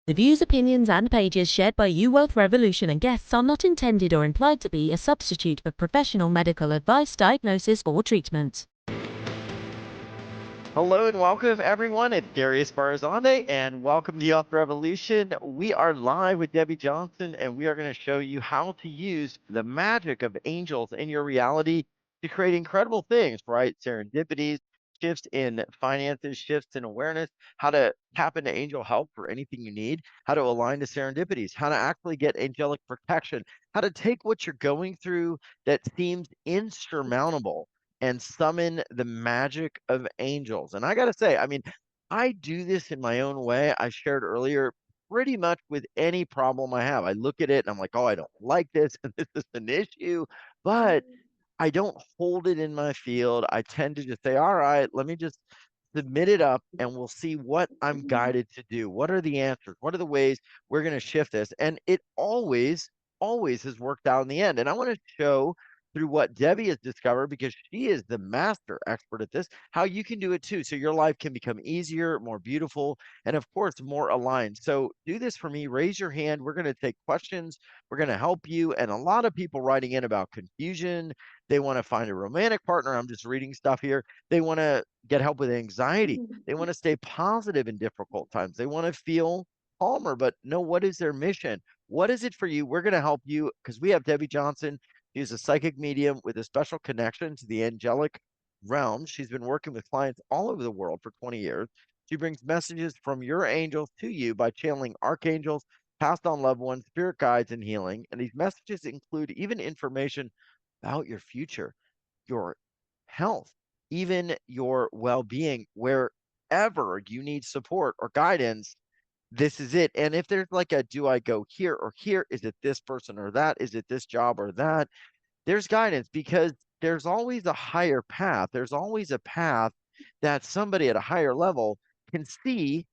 The views, opinions, and pages shared by YWR Revolution and guests are not intended or implied to be a substitute for professional medical advice, diagnosis, or treatment. Hello and welcome everyone. It's Darius Barazandeh and welcome to YWR Revolution. We are live with Debbie Johnson and we are going to show you how to use the magic of angels in your reality to create incredible things, right? Serendipities, shifts in finances, shifts in awareness, how to tap into angel help for anything you need, how to align to serendipities, how to actually get angelic protection, how to take what you're going through that seems insurmountable and summon the magic of angels. And I got to say, I mean, I do this in my own way. I shared earlier pretty much with any problem I have. I look at it and I'm like, oh, I don't like this and this is an issue, but I don't hold it in my field. I tend to just say, all right, let me just submit it up and we'll see what I'm guided to do. What are the answers? What are the ways we're going to shift this? And it always has worked out in the end. And I want to show through what Debbie has discovered, because she is the master expert at this, how you can do it too. So your life can become easier, more beautiful, and of course, more aligned. So do this for me. Raise your hand. We're going to take questions. We're going to help you. And a lot of people writing in about confusion. They want to find a romantic partner. I'm just reading stuff here. They want to get help with anxiety. They want to stay positive in difficult times. They want to feel calmer, but know what is their mission? What is it for you? We're going to help you because we have Debbie Johnson. She's a psychic medium with a special connection to the angelic realm. She's been working with clients all over the world for 20 years. She brings messages from your angels to you by channeling archangels, passed on loved ones, spirit guides, and healing. And these messages include even information about your future, your health, even your well being, wherever you need support or guidance. This is it. And if there's like a do I go here or here? Is it this person or that? Is it this job or that? There's guidance because there's always a higher path. There's always a path that somebody at a higher level can see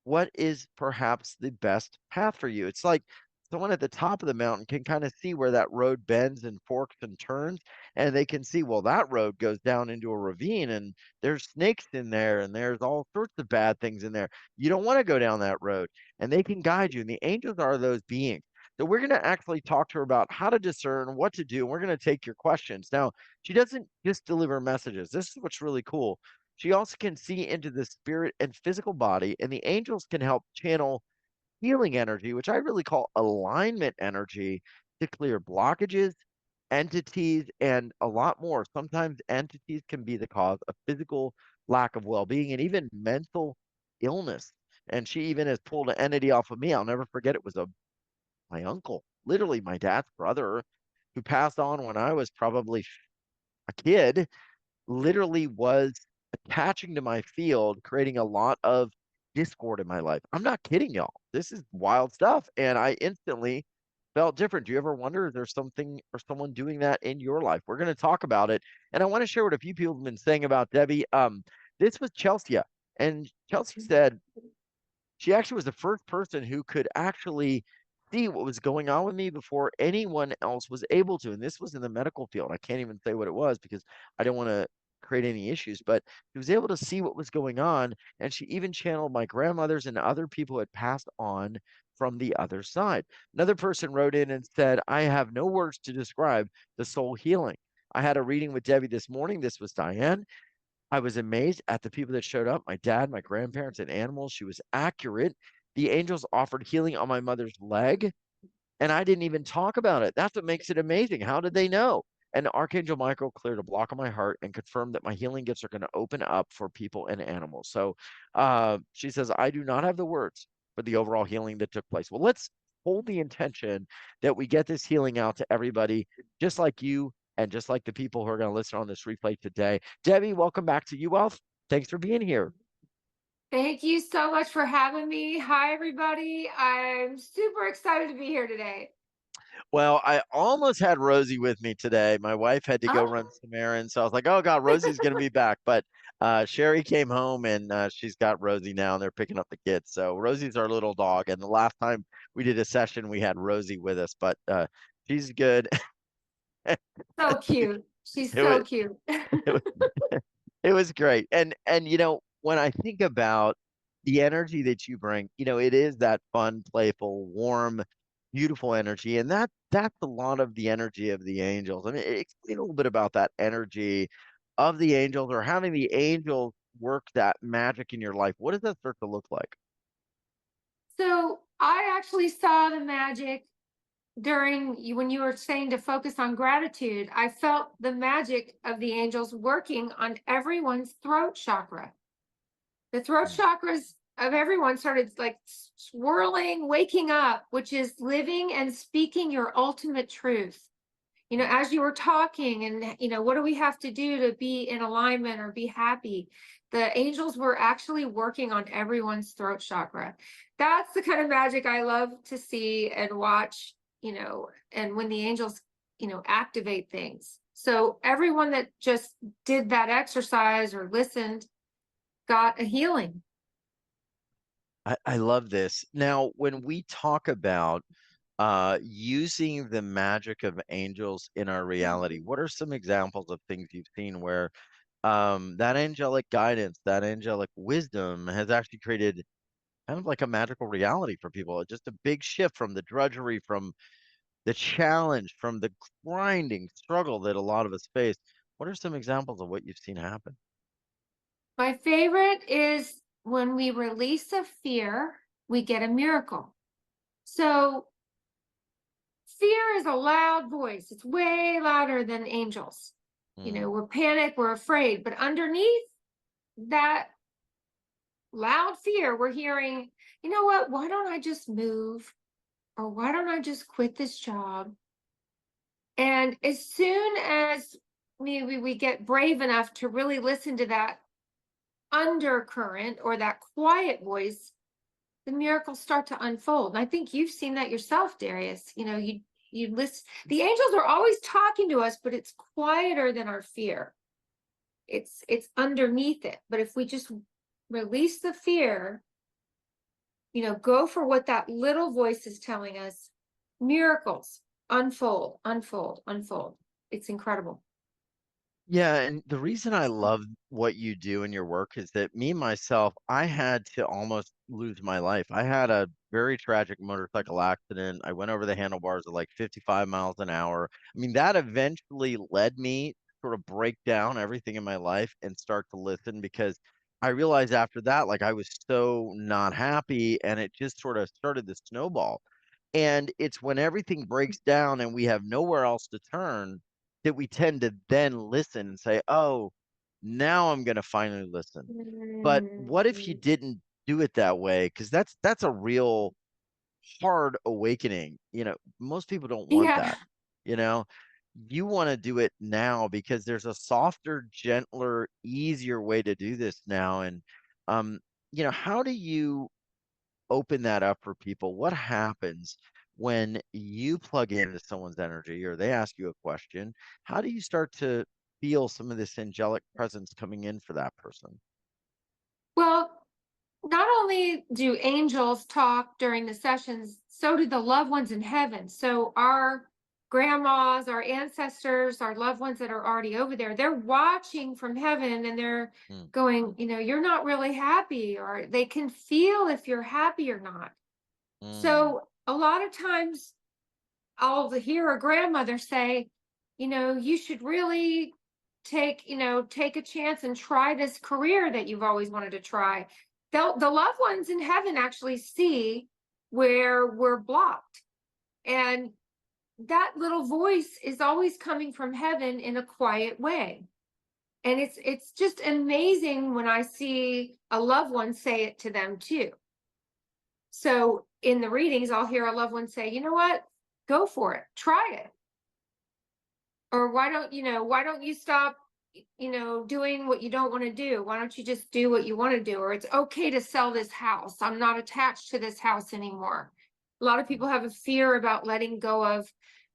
what is perhaps the best path for you. It's like someone at the top of the mountain can kind of see where that road bends and forks and turns, and they can see, well, that road goes down into a ravine and there's snakes in there and there's all sorts of bad things in there. You don't want to go down that road, and they can guide you. And the angels are those beings. So we're going to actually talk to her about how to discern what to do, and we're going to take your questions. Now, she doesn't just deliver messages. This is what's really cool. She also can see into the spirit and physical body, and the angels can help channel healing energy, which I really call alignment energy, to clear blockages, entities, and a lot more. Sometimes entities can be the cause of physical lack of well being and even mental illness. And she even has pulled an entity off of me. I'll never forget it was my uncle, literally my dad's brother, who passed on when I was probably a kid, literally was attaching to my field, creating a lot of discord in my life. I'm not kidding y'all. This is wild stuff. And I instantly felt different. Do you ever wonder if there's something or someone doing that in your life? We're going to talk about it. And I want to share what a few people have been saying about Debbie. This was Chelsea. And Chelsea said she actually was the first person who could actually see what was going on with me before anyone else was able to. And this was in the medical field. I can't even say what it was because I don't want to create any issues, but she was able to see what was going on. And she even channeled my grandmothers and other people who had passed on from the other side. Another person wrote in and said, I have no words to describe the soul healing. I had a reading with Debbie this morning. This was Diane. I was amazed at the people that showed up, my dad, my grandparents, and animals. She was accurate. The angels offered healing on my mother's leg, and I didn't even talk about it. That's what makes it amazing. How did they know? And Archangel Michael cleared a block on my heart and confirmed that my healing gifts are going to open up for people and animals. So she says, I do not have the words for the overall healing that took place. Well, let's hold the intention that we get this healing out to everybody, just like you and just like the people who are going to listen on this replay today. Debbie, welcome back to You Wealth. Thanks for being here. Thank you so much for having me. Hi, everybody. I'm super excited to be here today. Well, I almost had Rosie with me today. My wife had to go run Oh, some errands, so I was like, "Oh God, Rosie's gonna be back." But Sherry came home and she's got Rosie now, and they're picking up the kids. So Rosie's our little dog, and the last time we did a session, we had Rosie with us, but she's good. so cute. She's It was, so cute. it was it was great. And when I think about the energy that you bring, it is that fun, playful, warm, beautiful energy, and that's a lot of the energy of the angels. I mean, explain a little bit about that energy of the angels, or having the angels work that magic in your life. What does that start to look like? So I actually saw the magic during you when you were saying to focus on gratitude. I felt the magic of the angels working on everyone's throat chakra. The throat Mm. chakras of everyone started like swirling, waking up, which is living and speaking your ultimate truth. As you were talking, and what do we have to do to be in alignment or be happy? The angels were actually working on everyone's throat chakra. That's the kind of magic I love to see and watch, and when the angels, activate things. So everyone that just did that exercise or listened got a healing. I love this. Now, when we talk about using the magic of angels in our reality, what are some examples of things you've seen where that angelic guidance, that angelic wisdom has actually created kind of like a magical reality for people? Just a big shift from the drudgery, from the challenge, from the grinding struggle that a lot of us face. What are some examples of what you've seen happen? My favorite is when we release a fear, we get a miracle. So fear is a loud voice. It's way louder than angels. Mm, We're panicked, we're afraid, but underneath that loud fear, we're hearing, you know what? Why don't I just move? Or why don't I just quit this job? And as soon as maybe we get brave enough to really listen to that undercurrent or that quiet voice, the miracles start to unfold. And I think you've seen that yourself, Darius. You listen. The angels are always talking to us, but it's quieter than our fear. It's underneath it. But if we just release the fear, go for what that little voice is telling us, miracles unfold, unfold, unfold. It's incredible. yeah, and the reason I love what you do in your work is that me myself, I had to almost lose my life. I had a very tragic motorcycle accident. I went over the handlebars at like 55 miles an hour. I mean, that eventually led me to sort of break down everything in my life and start to listen, because I realized after that, like, I was so not happy, and it just sort of started to snowball. And it's when everything breaks down and we have nowhere else to turn that we tend to then listen and say, "Oh, now I'm going to finally listen." But what if you Mm, didn't do it that way? Because that's a real hard awakening. Most people don't want yeah. that. You know, you want to do it now because there's a softer, gentler, easier way to do this now. And um, how do you open that up for people? What happens when you plug into someone's energy or they ask you a question? How do you start to feel some of this angelic presence coming in for that person? Well, not only do angels talk during the sessions, so do the loved ones in heaven. So our grandmas, our ancestors, our loved ones that are already over there, they're watching from heaven and they're Mm, going, you're not really happy, or they can feel if you're happy or not. mm, So a lot of times I'll hear a grandmother say, you should really take a chance and try this career that you've always wanted to try. The loved ones in heaven actually see where we're blocked. And that little voice is always coming from heaven in a quiet way. And it's just amazing when I see a loved one say it to them too. So in the readings, I'll hear a loved one say, you know what? Go for it. Try it. Or why don't you stop, doing what you don't want to do? Why don't you just do what you want to do? Or it's okay to sell this house. I'm not attached to this house anymore. A lot of people have a fear about letting go of,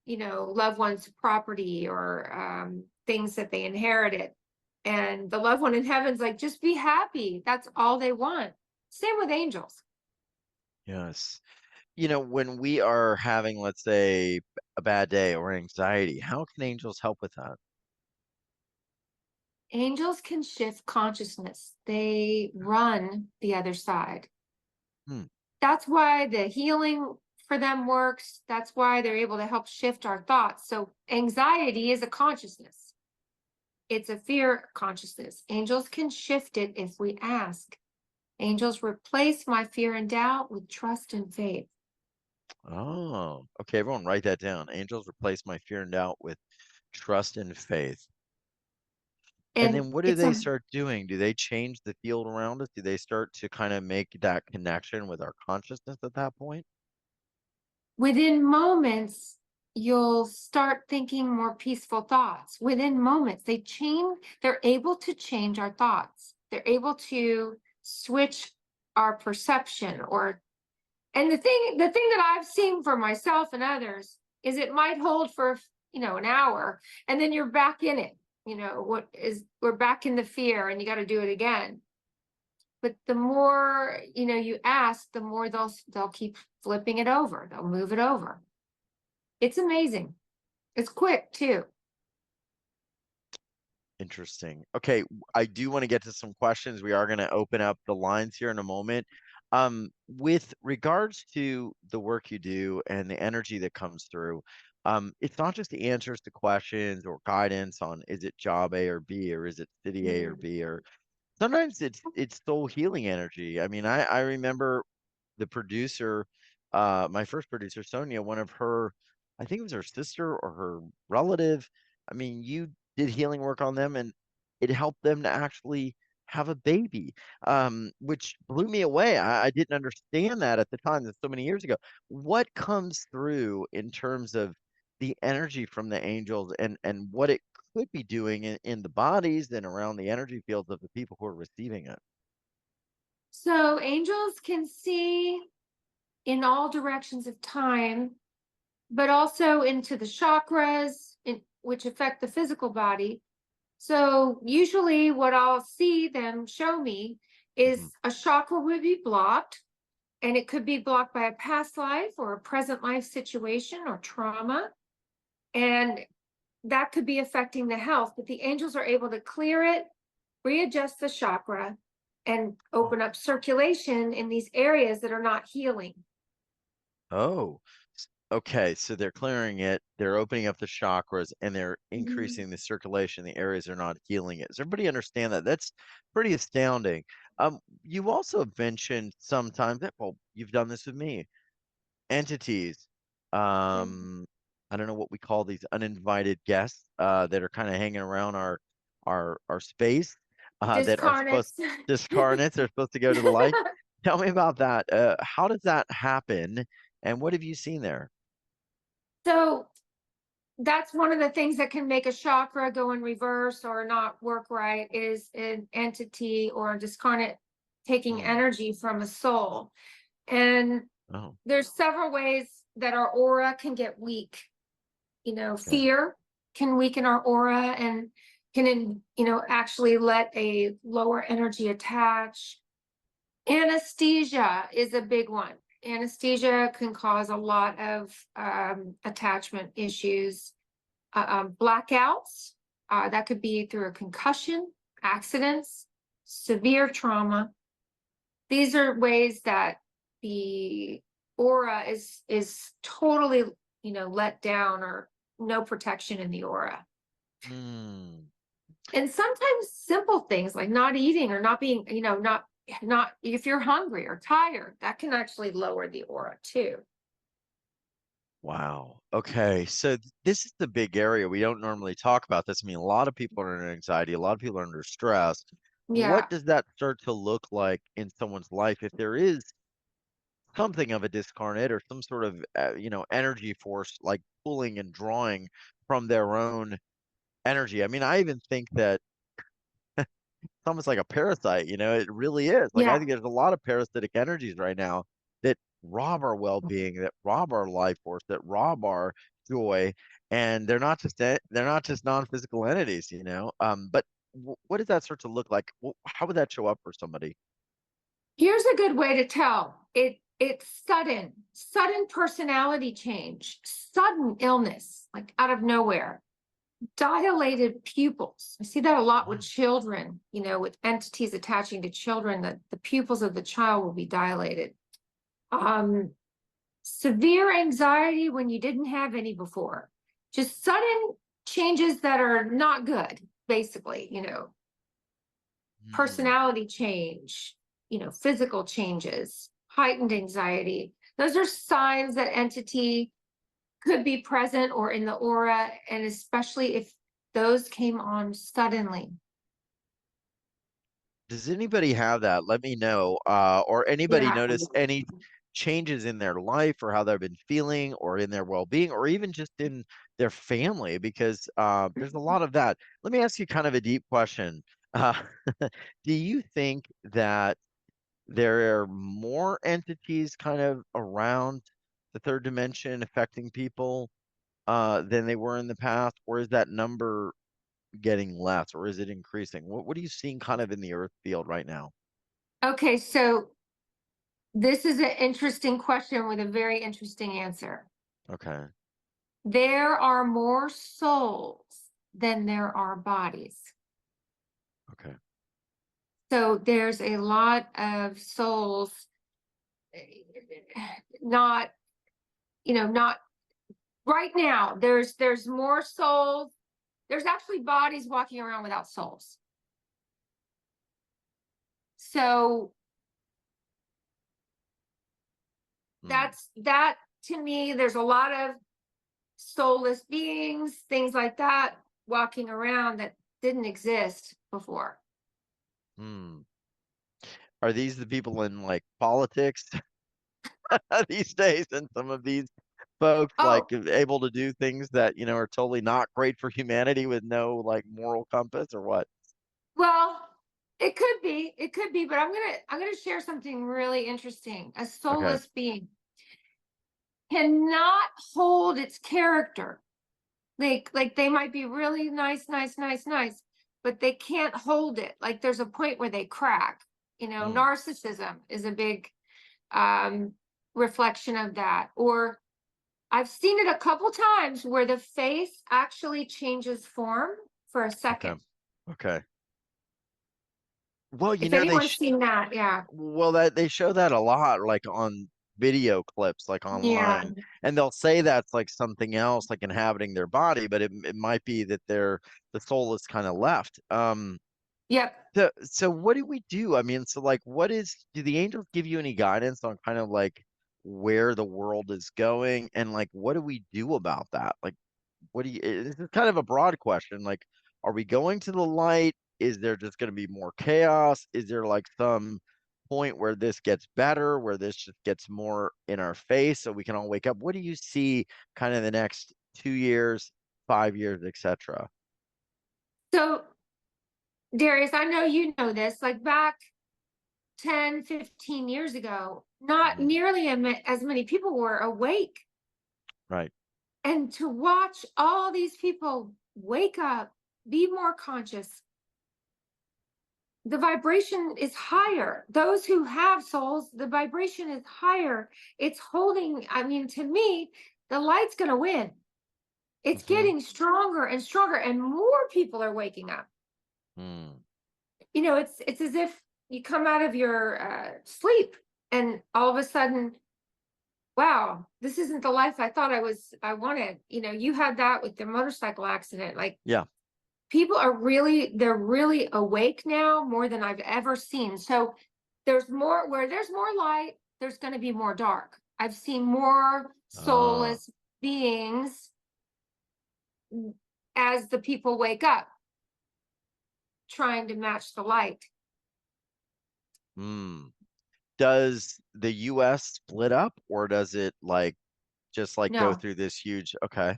loved ones' property or things that they inherited. And the loved one in heaven's like, just be happy. That's all they want. Same with angels. yes. When we are having, let's say, a bad day or anxiety, how can angels help with that? Angels can shift consciousness. They run the other side. Hmm. That's why the healing for them works. That's why they're able to help shift our thoughts. So anxiety is a consciousness. It's a fear consciousness. Angels can shift it if we ask. Angels replace my fear and doubt with trust and faith. Oh, okay. Everyone write that down. Angels replace my fear and doubt with trust and faith. And And then what do it's they a start doing? Do they change the field around us? Do they start to kind of make that connection with our consciousness at that point? within moments, you'll start thinking more peaceful thoughts. Within moments, they're able to change our thoughts. They're able to switch our perception and the thing that I've seen for myself and others is it might hold for, an hour and then you're back in it. We're back in the fear and you got to do it again. But the more, you ask, the more they'll keep flipping it over. They'll move it over. It's amazing. It's quick too. Interesting. Okay, I do want to get to some questions. We are going to open up the lines here in a moment. With regards to the work you do and the energy that comes through, it's not just the answers to questions or guidance on is it job A or B or is it city A or Mm. B, or sometimes it's soul healing energy. I mean, I remember the producer, my first producer, Sonia, one of her, I think it was her sister or her relative. I mean, you did healing work on them and it helped them to actually have a baby, which blew me away. I didn't understand that at the time. That's so many years ago. What comes through in terms of the energy from the angels and what it could be doing in the bodies and around the energy fields of the people who are receiving it? So angels can see in all directions of time, but also into the chakras, which affect the physical body. So usually what I'll see them show me Mhm. is a chakra would be blocked, and it could be blocked by a past life or a present life situation or trauma. And that could be affecting the health, but the angels are able to clear it, readjust the chakra, and open up circulation in these areas that are not healing. Oh, okay. So they're clearing it, they're opening up the chakras, and they're Mhm. increasing the circulation. The areas are not healing it. Does everybody understand that? That's pretty astounding. You also have mentioned sometimes that, well, you've done this with me, entities. Um, I don't know what we call these uninvited guests, that are kind of hanging around our space, that are supposed Discarnates. discarnates. They're supposed to go to the light. Tell me about that. How does that happen, and what have you seen there? So that's one of the things that can make a chakra go in reverse or not work right is an entity or a discarnate taking Hmm. energy from a soul. And Oh, there's several ways that our aura can get weak. okay. Fear can weaken our aura and can, actually let a lower energy attach. Anesthesia is a big one. Anesthesia can cause a lot of attachment issues. Blackouts, that could be through a concussion, accidents, severe trauma. These are ways that the aura is totally, let down or no protection in the aura. Hmm. And sometimes simple things like not eating or not being, not if you're hungry or tired, that can actually lower the aura too. Wow. Okay. So this is the big area. We don't normally talk about this. I mean, a lot of people are in anxiety, a lot of people are under stress. What Yeah. does that start to look like in someone's life if there is something of a discarnate or some sort of, energy force like pulling and drawing from their own energy? I mean, I even think that it's almost like a parasite, it really is. Like, I Yeah. think there's a lot of parasitic energies right now that rob our well-being, that rob our life force, that rob our joy, and they're not just non-physical entities, But what does that start to look like? How would that show up for somebody? Here's a good way to tell. It's sudden personality change, sudden illness, like out of nowhere. dilated pupils. I see that a lot with children, with entities attaching to children, that the pupils of the child will be dilated. Severe anxiety when you didn't have any before. Just sudden changes that are not good, basically, personality change, physical changes, heightened anxiety. Those are signs that entity could be present or in the aura, and especially if those came on suddenly. Does anybody have that? Let me know. Or anybody Yeah. notice any changes in their life or how they've been feeling or in their well-being or even just in their family? Because there's a lot of that. Let me ask you kind of a deep question. Uh, do you think that there are more entities kind of around the third dimension affecting people than they were in the past, or is that number getting less, or is it increasing? What are you seeing kind of in the earth field right now? Okay, so this is an interesting question with a very interesting answer. Okay. There are more souls than there are bodies. Okay. So there's a lot of souls, not, not right now. There's more souls. There's actually bodies walking around without souls. So Hmm. that to me, there's a lot of soulless beings, things like that, walking around that didn't exist before. Hmm. Are these the people in like politics these days, and some of these folks like Oh, able to do things that, are totally not great for humanity with no like moral compass or what? well, it could be, but I'm gonna share something really interesting. A Okay. soulless being cannot hold its character. Like they might be really nice, nice, nice, nice, but they can't hold it. Like there's a point where they crack. Hmm. Narcissism is a big um reflection of that. Or I've seen it a couple times where the face actually changes form for a Okay. second. Okay. Well, If they anyone's seen that, yeah. well, that they show that a lot, like on video clips, like Yeah. online, and they'll say that's like something else, like inhabiting their body, but it might be that the soul is kind of left. Yep. So what do we do? I mean, so like, do the angels give you any guidance on kind of like where the world is going, and like, what do we do about that? Like, this is kind of a broad question. Like, are we going to the light? Is there just going to be more chaos? Is there like some point where this gets better, where this just gets more in our face so we can all wake up? What do you see kind of the next 2 years, 5 years, etc.? So, Darius, I know you know this, like back 10, 15 years ago, not Mhm. nearly as many people were awake. Right. And to watch all these people wake up, be more conscious, the vibration is higher. Those who have souls, the vibration is higher. It's holding, I mean, to me, the light's going to win. It's Hmm. getting stronger and stronger, and more people are waking up. Hmm. It's as if you come out of your sleep, and all of a sudden, wow, this isn't the life I thought I wanted. You had that with the motorcycle accident. Like Yeah. people they're really awake now, more than I've ever seen. So where there's more light, there's going to be more dark. I've seen more Ah. soulless beings as the people wake up, trying to match the light. Hmm. Does the US split up, or does it like just like go No, through this huge, okay.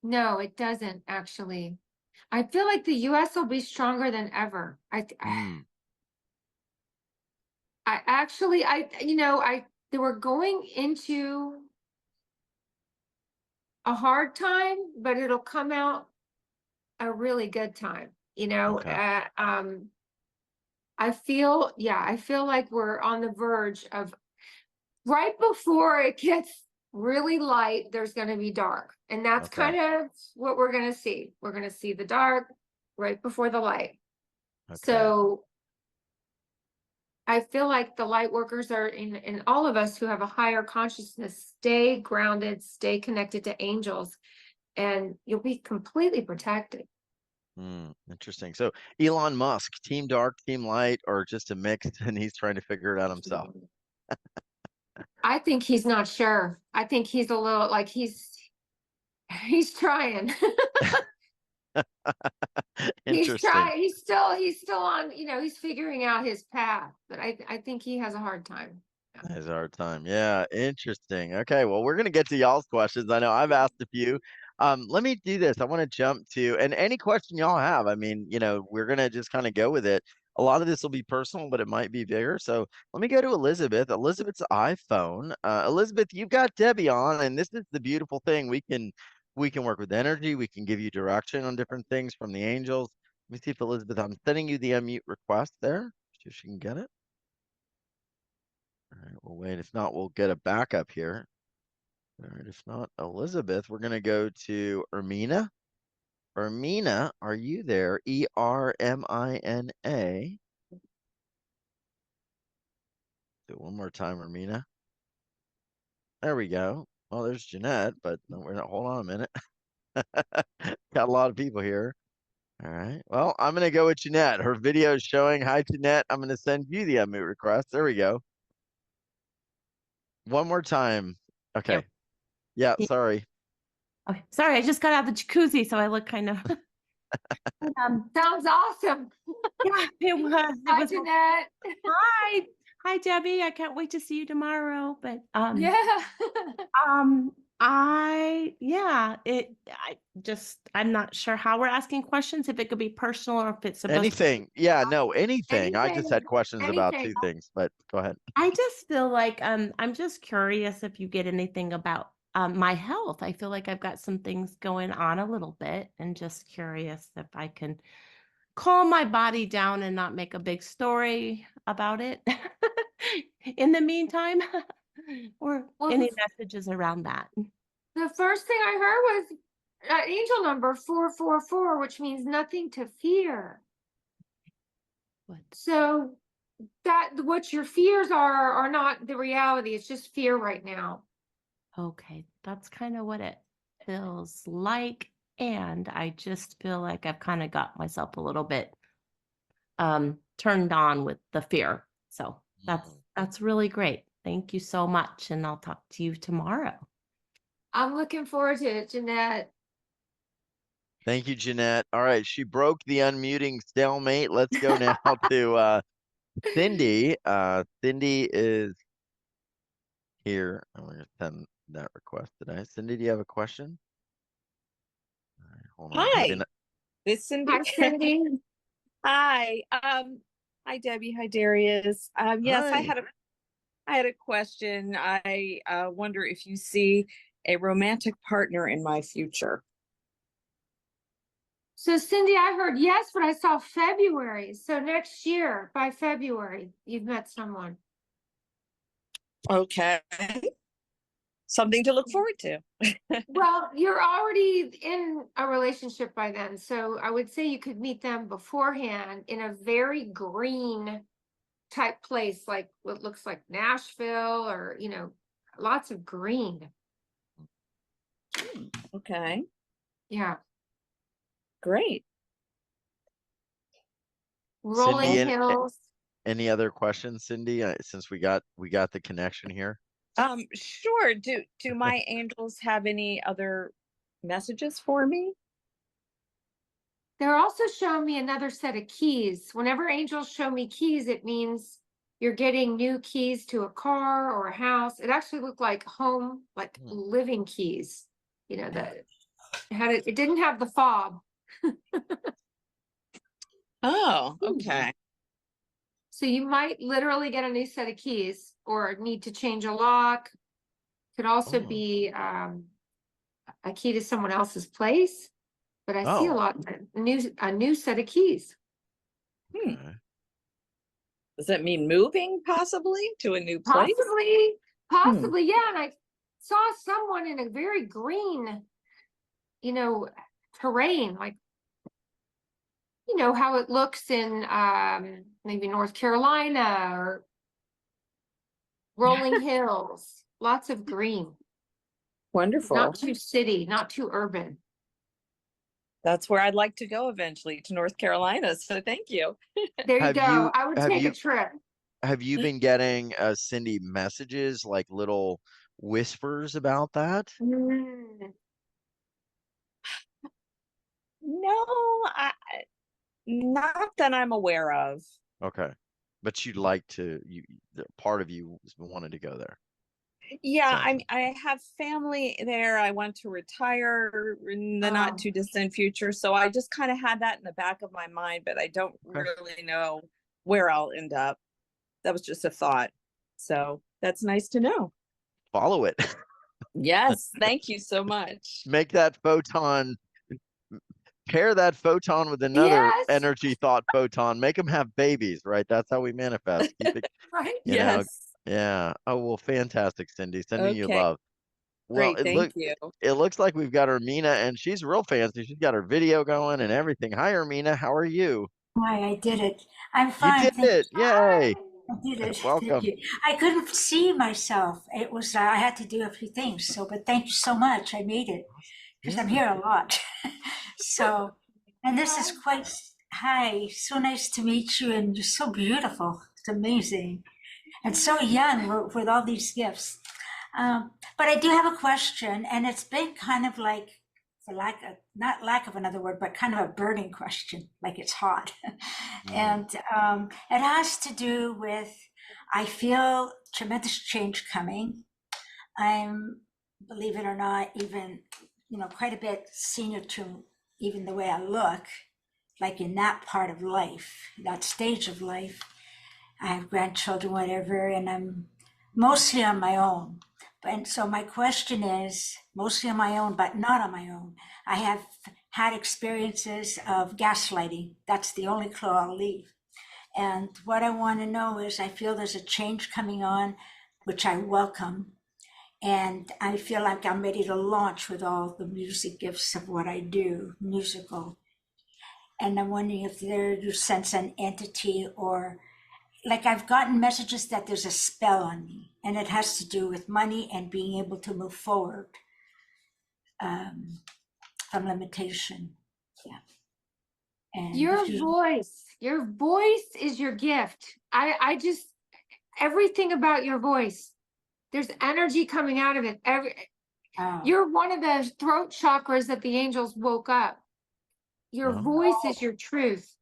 no, it doesn't actually. I feel like the US will be stronger than ever. Hmm. I actually, they were going into a hard time, but it'll come out a really good time. Okay. I feel like we're on the verge of right before it gets really light, there's going to be dark. And that's Okay. kind of what we're going to see. We're going to see the dark right before the light. Okay. So I feel like the light workers are in all of us who have a higher consciousness, stay grounded, stay connected to angels, and you'll be completely protected. Interesting. So Elon Musk, team dark, team light, or just a mix, and he's trying to figure it out himself. I think he's not sure. I think he's a little like he's trying. He's Interesting. trying. He's still on, he's figuring out his path, but I think he has a hard time. Yeah. Is our time. Yeah, interesting. Okay, well, we're gonna get to y'all's questions. I know I've asked a few. Let me do this. I want to jump to and any question y'all have. I mean, we're gonna just kind of go with it. A lot of this will be personal, but it might be bigger. So let me go to Elizabeth. Elizabeth's iPhone. Elizabeth, you've got Debbie on, and this is the beautiful thing. We can work with energy. We can give you direction on different things from the angels. Let me see if Elizabeth. I'm sending you the unmute request there. See if she can get it. All right, we'll wait. If not, we'll get a backup here. All right, if not, Elizabeth, we're going to go to Ermina. Ermina, are you there? Ermina. Do it one more time, Ermina. There we go. Well, there's Jeanette, but no, we're not. Hold on a minute. Got a lot of people here. All right. Well, I'm going to go with Jeanette. Her video is showing. Hi, Jeanette. I'm going to send you the unmute request. There we go. One more time. Okay. Yep. Yeah, Yeah. sorry. Okay, sorry, I just got out of the jacuzzi, so I look kind of. Sounds awesome. Yeah, it was. It Hi, was. Jeanette. Hi, Debbie. I can't wait to see you tomorrow. But Yeah. I'm not sure how we're asking questions. If it could be personal or if it's supposed Anything. Yeah, no, anything. I just Anything. had questions about Anything. two things, but go ahead. I just feel like I'm just curious if you get anything about my health. I feel like I've got some things going on a little bit, and just curious if I can calm my body down and not make a big story about it in the meantime, or Well, any messages around that. the first thing I heard was angel number 444, which means nothing to fear. What? So that what your fears are not the reality. It's just fear right now. Okay, that's kind of what it feels like. And I just feel like I've kind of got myself a little bit turned on with the fear. So that's really great. Thank you so much. And I'll talk to you tomorrow. I'm looking forward to it, Jeanette. Thank you, Jeanette. All right, she broke the unmuting stalemate. Let's go now to Cindy. Cindy is here. I'm going to send that request today. Cindy, do you have a question? All right, hold on. Hi, it's Cindy. Hi, Cindy. Hi. Hi Debbie. Hi Darius. Yes, Hi. I had a question. I wonder if you see a romantic partner in my future. So Cindy, I heard yes, but I saw February. So next year, by February, you've met someone. Okay. Something to look forward to. Well, you're already in a relationship by then. So I would say you could meet them beforehand in a very green type place, like what looks like Nashville or, lots of green. Okay. Yeah. Great. Rolling Cindy, hills. any other questions, Cindy? Since we got the connection here. Sure. Do my angels have any other messages for me? They're also showing me another set of keys. Whenever angels show me keys, it means you're getting new keys to a car or a house. It actually looked like home, like living keys. That it didn't have the fob. Oh, okay. So you might literally get a new set of keys or need to change a lock. Could also be a key to someone else's place. But I see a lot a new set of keys. Okay. Does that mean moving possibly to a new place? Possibly, yeah. And saw someone in a very green, you know, terrain, like, you know, how it looks in maybe North Carolina or rolling hills, lots of green, Wonderful. not too city, not too urban. That's where I'd like to go eventually, to North Carolina. So thank you. There you Have go. you I would have take a you trip. have you been getting Cindy messages like little whispers about that? Mm. No, not that I'm aware of. Okay. But you'd like to part of you wanted to go there. Yeah, Sounds I have family there. I want to retire in the not Oh. too distant future. So I just kind of had that in the back of my mind, but I don't Okay. really know where I'll end up. That was just a thought. So that's nice to know. Follow it. Yes, thank you so much. Make that photon, pair that photon with another Yes. energy thought photon, make them have babies, right? That's how we manifest. Keep it, Right. you know. Yes. Yeah. Oh, well, fantastic, Cindy. Sending you Okay, love. Well, great. Thank you. it looks like we've got Ermina, and she's real fancy. She's got her video going and everything. Hi, Ermina. How are you? Hi, I did it. I'm You fine, did thank it. you. Yay. I did it. Thank Welcome. you. I couldn't see myself. It was I had to do a few things. So, but thank you so much. I made it because I'm Yeah. here a lot. So, and this is quite. Hi, so nice to meet you, and you're so beautiful. It's amazing, and so young with all these gifts. But I do have a question, and it's been kind of like, for not lack of another word, but kind of a burning question, like it's hot. And it has to do with, I feel tremendous change coming. I'm, believe it or not, even, quite a bit senior to even the way I look, like in that part of life, that stage of life. I have grandchildren, whatever, and I'm mostly on my own. And so my question is mostly on my own, but not on my own. I have had experiences of gaslighting. That's the only clue I'll leave. And what I want to know is I feel there's a change coming on, which I welcome. And I feel like I'm ready to launch with all the music gifts of what I do, musical. And I'm wondering if there you sense an entity, or like I've gotten messages that there's a spell on me, and it has to do with money and being able to move forward from limitation. Yeah. And Your voice is your gift. I just, everything about your voice, there's energy coming out of it. You're one of the throat chakras that the angels woke up. Your voice is your truth.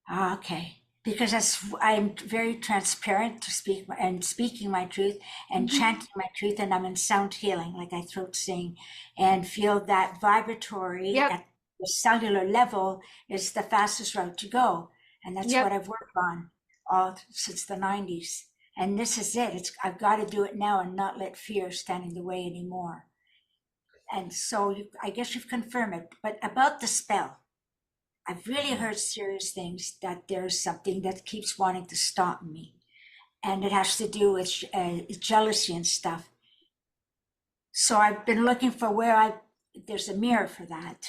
Okay. Because I'm very transparent to speaking my truth and chanting my truth, and I'm in sound healing, like I throat sing, and feel that vibratory at the cellular level is the fastest route to go. And that's what I've worked on all since the 90s. And this is it. I've got to do it now and not let fear stand in the way anymore. And so I guess you've confirmed it. But about the spell, I've really heard serious things that there's something that keeps wanting to stop me. And it has to do with jealousy and stuff. So I've been looking for there's a mirror for that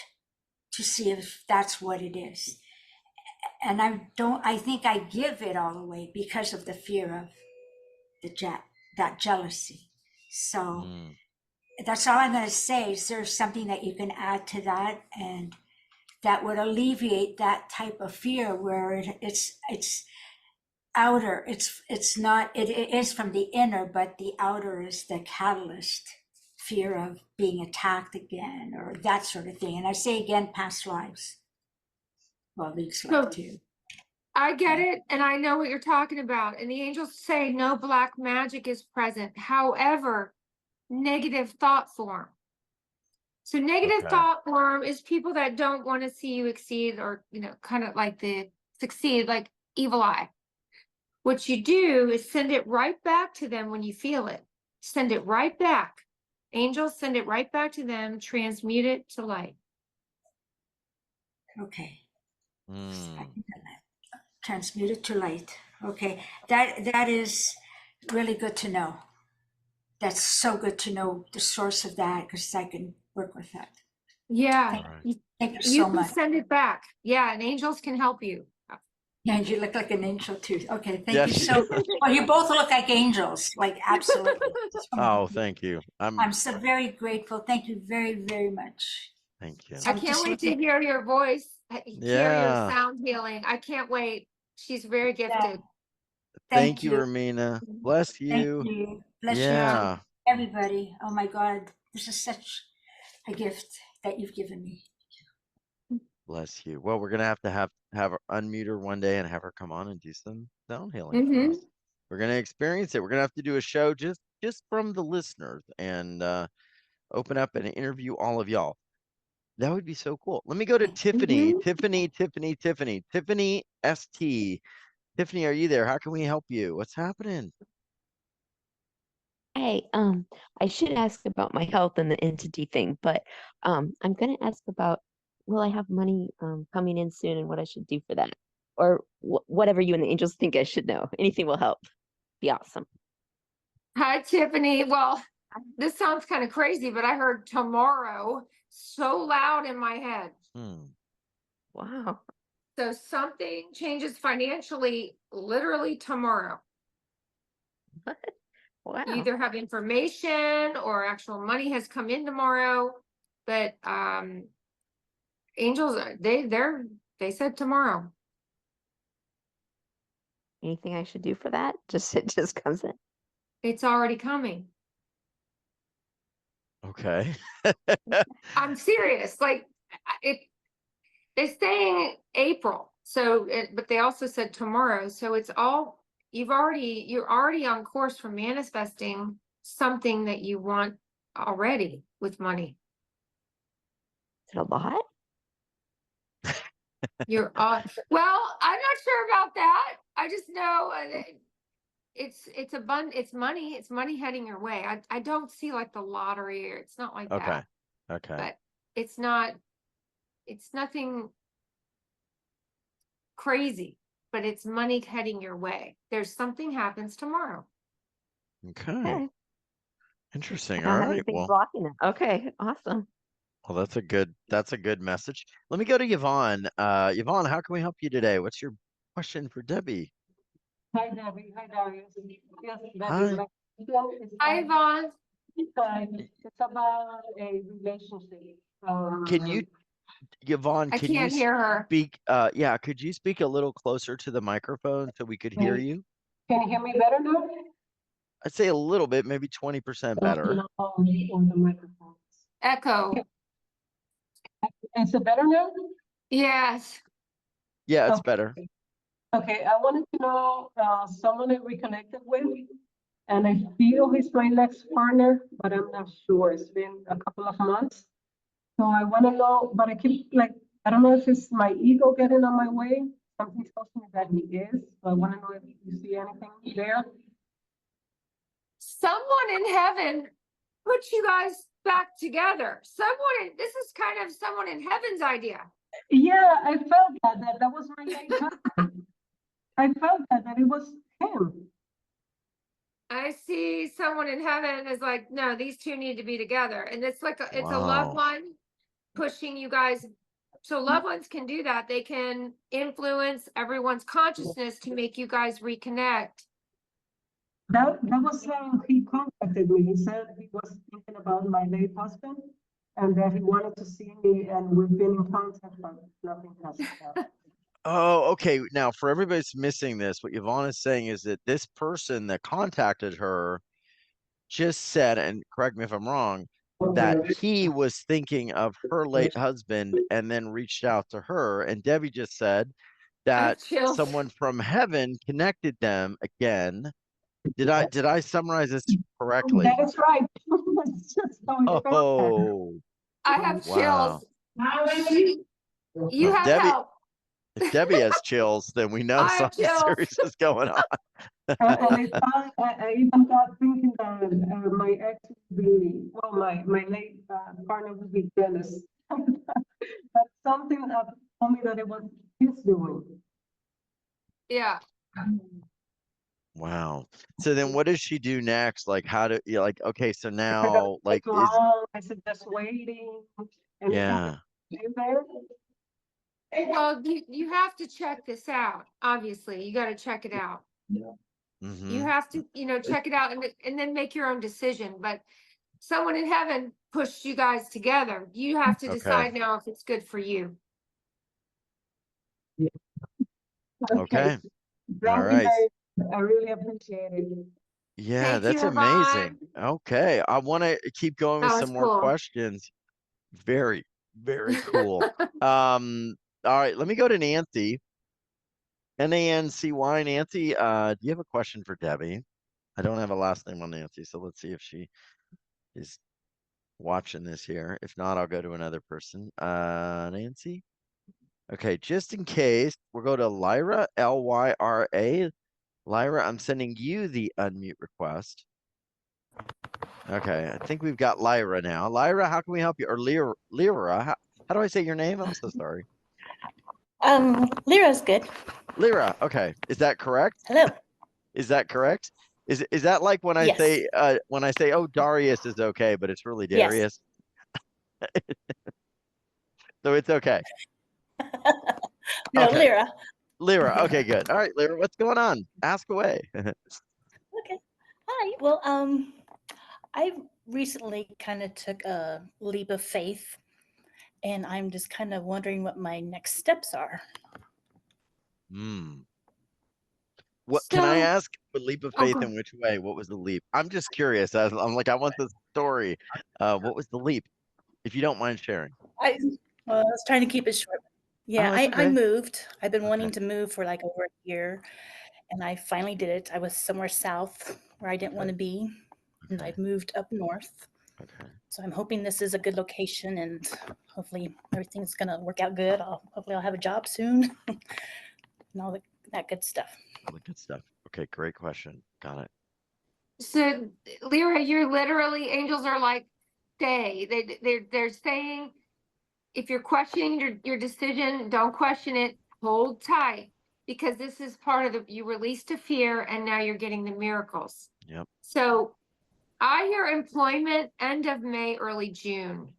to see if that's what it is. And I think I give it all away because of the fear of that jealousy. So that's all I'm going to say. Is there something that you can add to that, and that would alleviate that type of fear where it's outer, it's not, it is from the inner, but the outer is the catalyst, fear of being attacked again or that sort of thing. And I say again, past lives. Well, these life too. I get it, and I know what you're talking about. And the angels say no black magic is present. However, negative thought form. So negative thought form is people that don't want to see you exceed, or, kind of like succeed, like evil eye. What you do is send it right back to them when you feel it. Send it right back. Angels send it right back to them, transmute it to light. Okay. Transmute it to light. Okay. That is really good to know. that's so good to know the source of that, because I can work with that. Yeah. Thank you You so can much. send it back. Yeah, and angels can help you. Yeah, you look like an angel too. Okay, thank Yes, you so much. Well, you both look like angels, like absolutely. Oh, thank you. I'm so very grateful. Thank you very, very much. Thank you. I can't wait to hear your voice, hear your Yeah. sound healing. I can't wait. She's very gifted. Thank you, Romina. Bless you. Thank you. Bless Yeah. you, everybody. Oh my God, this is such a gift that you've given me. Bless you. Well, we're gonna have her unmute her one day and have her come on and do some sound healing for Mm-hmm. us. We're gonna experience it. We're gonna have to do a show just from the listeners and open up and interview all of y'all. That would be so cool. Let me go to Tiffany. Tiffany ST. Tiffany, are you there? How can we help you? What's happening? Hey, I should ask about my health and the entity thing, but I'm gonna ask about will I have money coming in soon and what I should do for that, or whatever you and the angels think I should know. Anything will help. Be awesome. Hi, Tiffany. Well, this sounds kind of crazy, but I heard tomorrow so loud in my head. Wow. So something changes financially literally tomorrow. Wow. You either have information or actual money has come in tomorrow, but angels they said tomorrow. Anything I should do for that? Just it just comes in. It's already coming. Okay. I'm serious. Like it's saying April. So but they also said tomorrow. So it's all you're already on course for manifesting something that you want already with money. Is it a lot? You're well, I'm not sure about that. I just know it's money. It's money heading your way. I don't see like the lottery or it's not like that. Okay. But it's nothing crazy, but it's money heading your way. There's something happens tomorrow. Okay. Interesting. I don't All have right. anything Well, blocking it. Okay, awesome. well, that's a good message. Let me go to Yvonne. Yvonne, how can we help you today? What's your question for Debbie? Hi, Debbie. Hi, Darius. Yes, Debbie. Hi. My question is Hi, Yvonne. it's about a relationship. Can you, Yvonne, I can you can't hear her. speak? Yeah, could you speak a little closer to the microphone so we could hear you? Can you hear me better now? I'd say a little bit, maybe 20% better. No, on the microphone. Echo. Is it better now? Yes. Yeah, it's Okay. better. Okay, I wanted to know someone I reconnected with, and I feel he's my next partner, but I'm not sure. It's been a couple of months. So I want to know, but I keep like, I don't know if it's my ego getting on my way. Something tells me that he is. So I want to know if you see anything there. Someone in heaven put you guys back together. This is kind of someone in heaven's idea. Yeah, I felt that was my late husband. I felt that it was him. I see someone in heaven is like, no, these two need to be together. And it's like it's a loved Wow. one pushing you guys. So loved ones can do that. They can influence everyone's consciousness to make you guys reconnect. That was how he contacted me. He said he was thinking about my late husband and that he wanted to see me, and we've been in contact, but nothing has happened. Oh, okay. Now, for everybody that's missing this, what Yvonne is saying is that this person that contacted her just said, and correct me if I'm wrong, that he was thinking of her late husband and then reached out to her. And Debbie just said that someone from heaven connected them again. Did I summarize this correctly? That is right. It's just how it felt. Oh, I have wow. chills. You have Debbie, help. if Debbie has chills, then we know I have something chills. serious is going on. And I even got thinking that my ex would be, well, my late partner would be jealous. But something told me that it was his doing. Yeah. Wow. So then what does she do next? Like how do you like, okay, so If I gotta now take like is long, I said just waiting. And yeah. Well, you have to check this out. Obviously, you got to check it out. You Mm-hmm. have to, check it out and then make your own decision. But someone in heaven pushed you guys together. You have to Okay. decide now if it's good for you. Okay. All Thank you, right. guys. I really appreciate it. Yeah, Thank you, that's Yvonne. amazing. Okay. I want to keep going That with was some more cool. questions. Very, very cool. All right, let me go to Nancy. Nancy. Nancy, do you have a question for Debbie? I don't have a last name on Nancy, so let's see if she is watching this here. If not, I'll go to another person. Nancy? Okay, just in case, we'll go to Lyra, Lyra. Lyra, I'm sending you the unmute request. Okay, I think we've got Lyra now. Lyra, how can we help you? Or Lyra, how do I say your name? I'm so sorry. Lyra's good. Lyra, okay. Is that correct? Hello. Is that correct? Is that like when I Yes. say oh Darius is okay, but it's really Yes. Darius? So it's okay. No, Okay. Lyra. Lyra, okay, good. All right, Lyra, what's going on? Ask away. Okay. Hi. Well, I recently kind of took a leap of faith, and I'm just kind of wondering what my next steps are. What can I So, ask? A leap of faith in which way? What was the leap? I'm just curious. I'm like, I want the story. What was the leap? If you don't mind sharing. I was trying to keep it short. Yeah, Oh, it's I okay. moved. I've been wanting Okay. to move for like over a year, and I finally did it. I was somewhere south where I didn't want to be, and Okay. I've moved up north. Okay. So I'm hoping this is a good location, and hopefully everything's gonna work out good. Hopefully I'll have a job soon, and all that good stuff. All the good stuff. Okay, great question. Got it. so Lyra, you're literally angels are like, stay. They're saying if you're questioning your decision, don't question it. Hold tight because this is part of you released a fear and now you're getting the miracles. Yep. So I hear employment end of May, early June.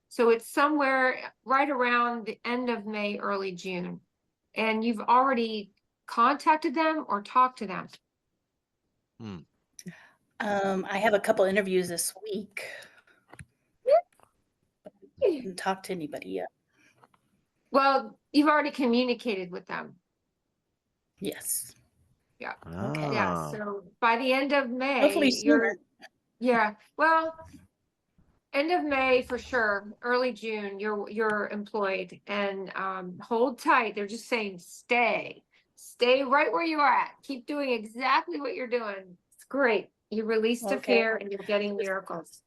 So it's somewhere right around the end of May, early June. And you've already contacted them or talked to them. I have a couple interviews this week. I haven't talked to anybody yet. Well, you've already communicated with them. Yes. Yeah. Okay. Yeah. So by the end of May, Hopefully sooner. Yeah. Well, end of May for sure. Early June, you're employed and hold tight. They're just saying stay right where you are at. Keep doing exactly what you're doing. It's great. You released a fear and you're getting miracles.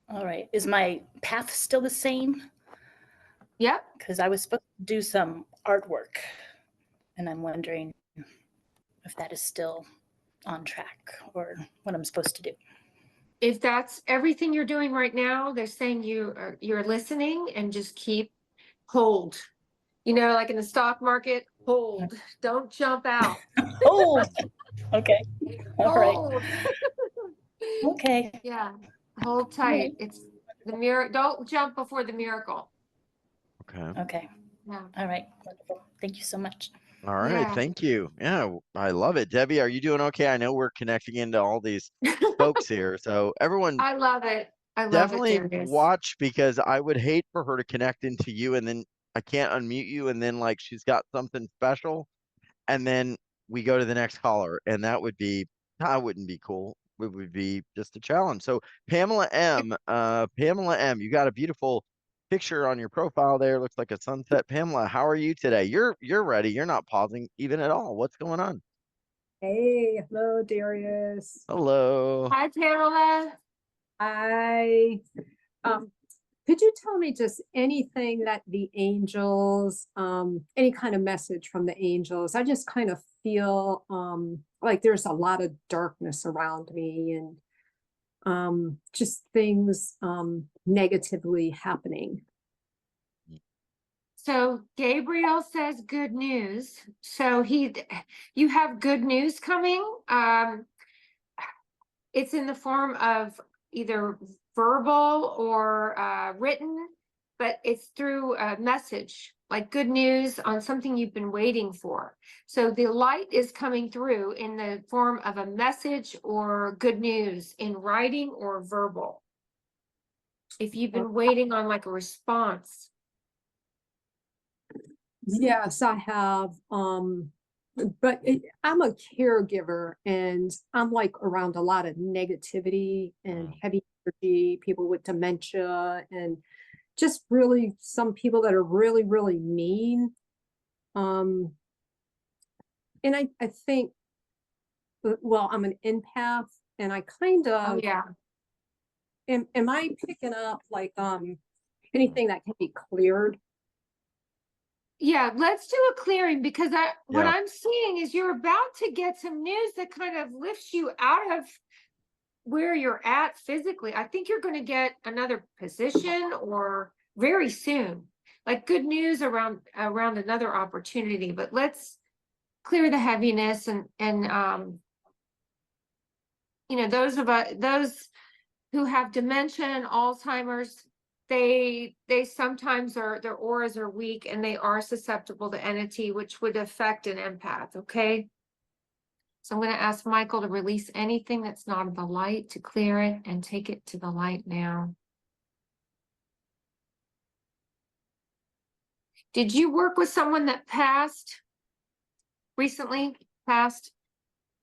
All right. Is my path still the same? Yep. Because I was supposed to do some artwork, and I'm wondering if that is still on track or what I'm supposed to do. If that's everything you're doing right now, they're saying you're listening and just hold. Like in the stock market, hold. Don't jump out. Hold. Okay. All right. Hold. Okay. Yeah. Hold tight. It's the miracle. Don't jump before the miracle. Okay. Okay. Yeah. All right. Wonderful. Thank you so much. All right. Yeah. Thank you. Yeah, I love it. Debbie, are you doing okay? I know we're connecting into all these folks here. So everyone I love it. I love it, definitely Darius. watch because I would hate for her to connect into you and then I can't unmute you and then like she's got something special and then we go to the next caller and that wouldn't be cool. It would be just a challenge. So Pamela M, you got a beautiful picture on your profile there. Looks like a sunset. Pamela, how are you today? You're ready. You're not pausing even at all. What's going on? Hey, hello, Darius. Hello. Hi, Pamela. Could you tell me just anything that the angels, any kind of message from the angels? I just kind of feel like there's a lot of darkness around me and just things negatively happening. So Gabriel says good news. So you have good news coming. It's in the form of either verbal or written, but it's through a message, like good news on something you've been waiting for. So the light is coming through in the form of a message or good news in writing or verbal. If you've been waiting on like a response. Yes, I have. But I'm a caregiver and I'm like around a lot of negativity and heavy energy, people with dementia, and just really some people that are really, really mean. And I think, well, I'm an empath and I kind Oh of, yeah. am I picking up like anything that can be cleared? Yeah, let's do a clearing because what I'm seeing is you're about to get some news that kind of lifts you out of where you're at physically. I think you're going to get another position or very soon, like good news around another opportunity. But let's clear the heaviness and you know, those who have dementia and Alzheimer's, they sometimes their auras are weak and they are susceptible to entity, which would affect an empath. Okay. So I'm going to ask Michael to release anything that's not in the light, to clear it and take it to the light now. Did you work with someone that passed recently? Passed?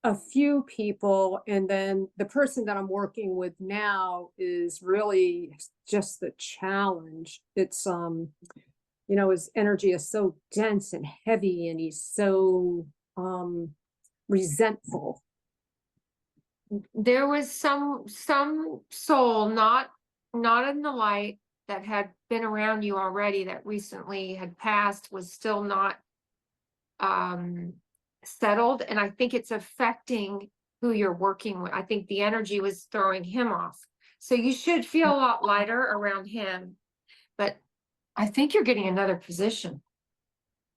A few people, and then the person that I'm working with now is really just the challenge. It's you know, his energy is so dense and heavy and he's so resentful. There was some soul not in the light that had been around you already that recently had passed, was still not settled, and I think it's affecting who you're working with. I think the energy was throwing him off. So you should feel a lot lighter around him. But I think you're getting another position.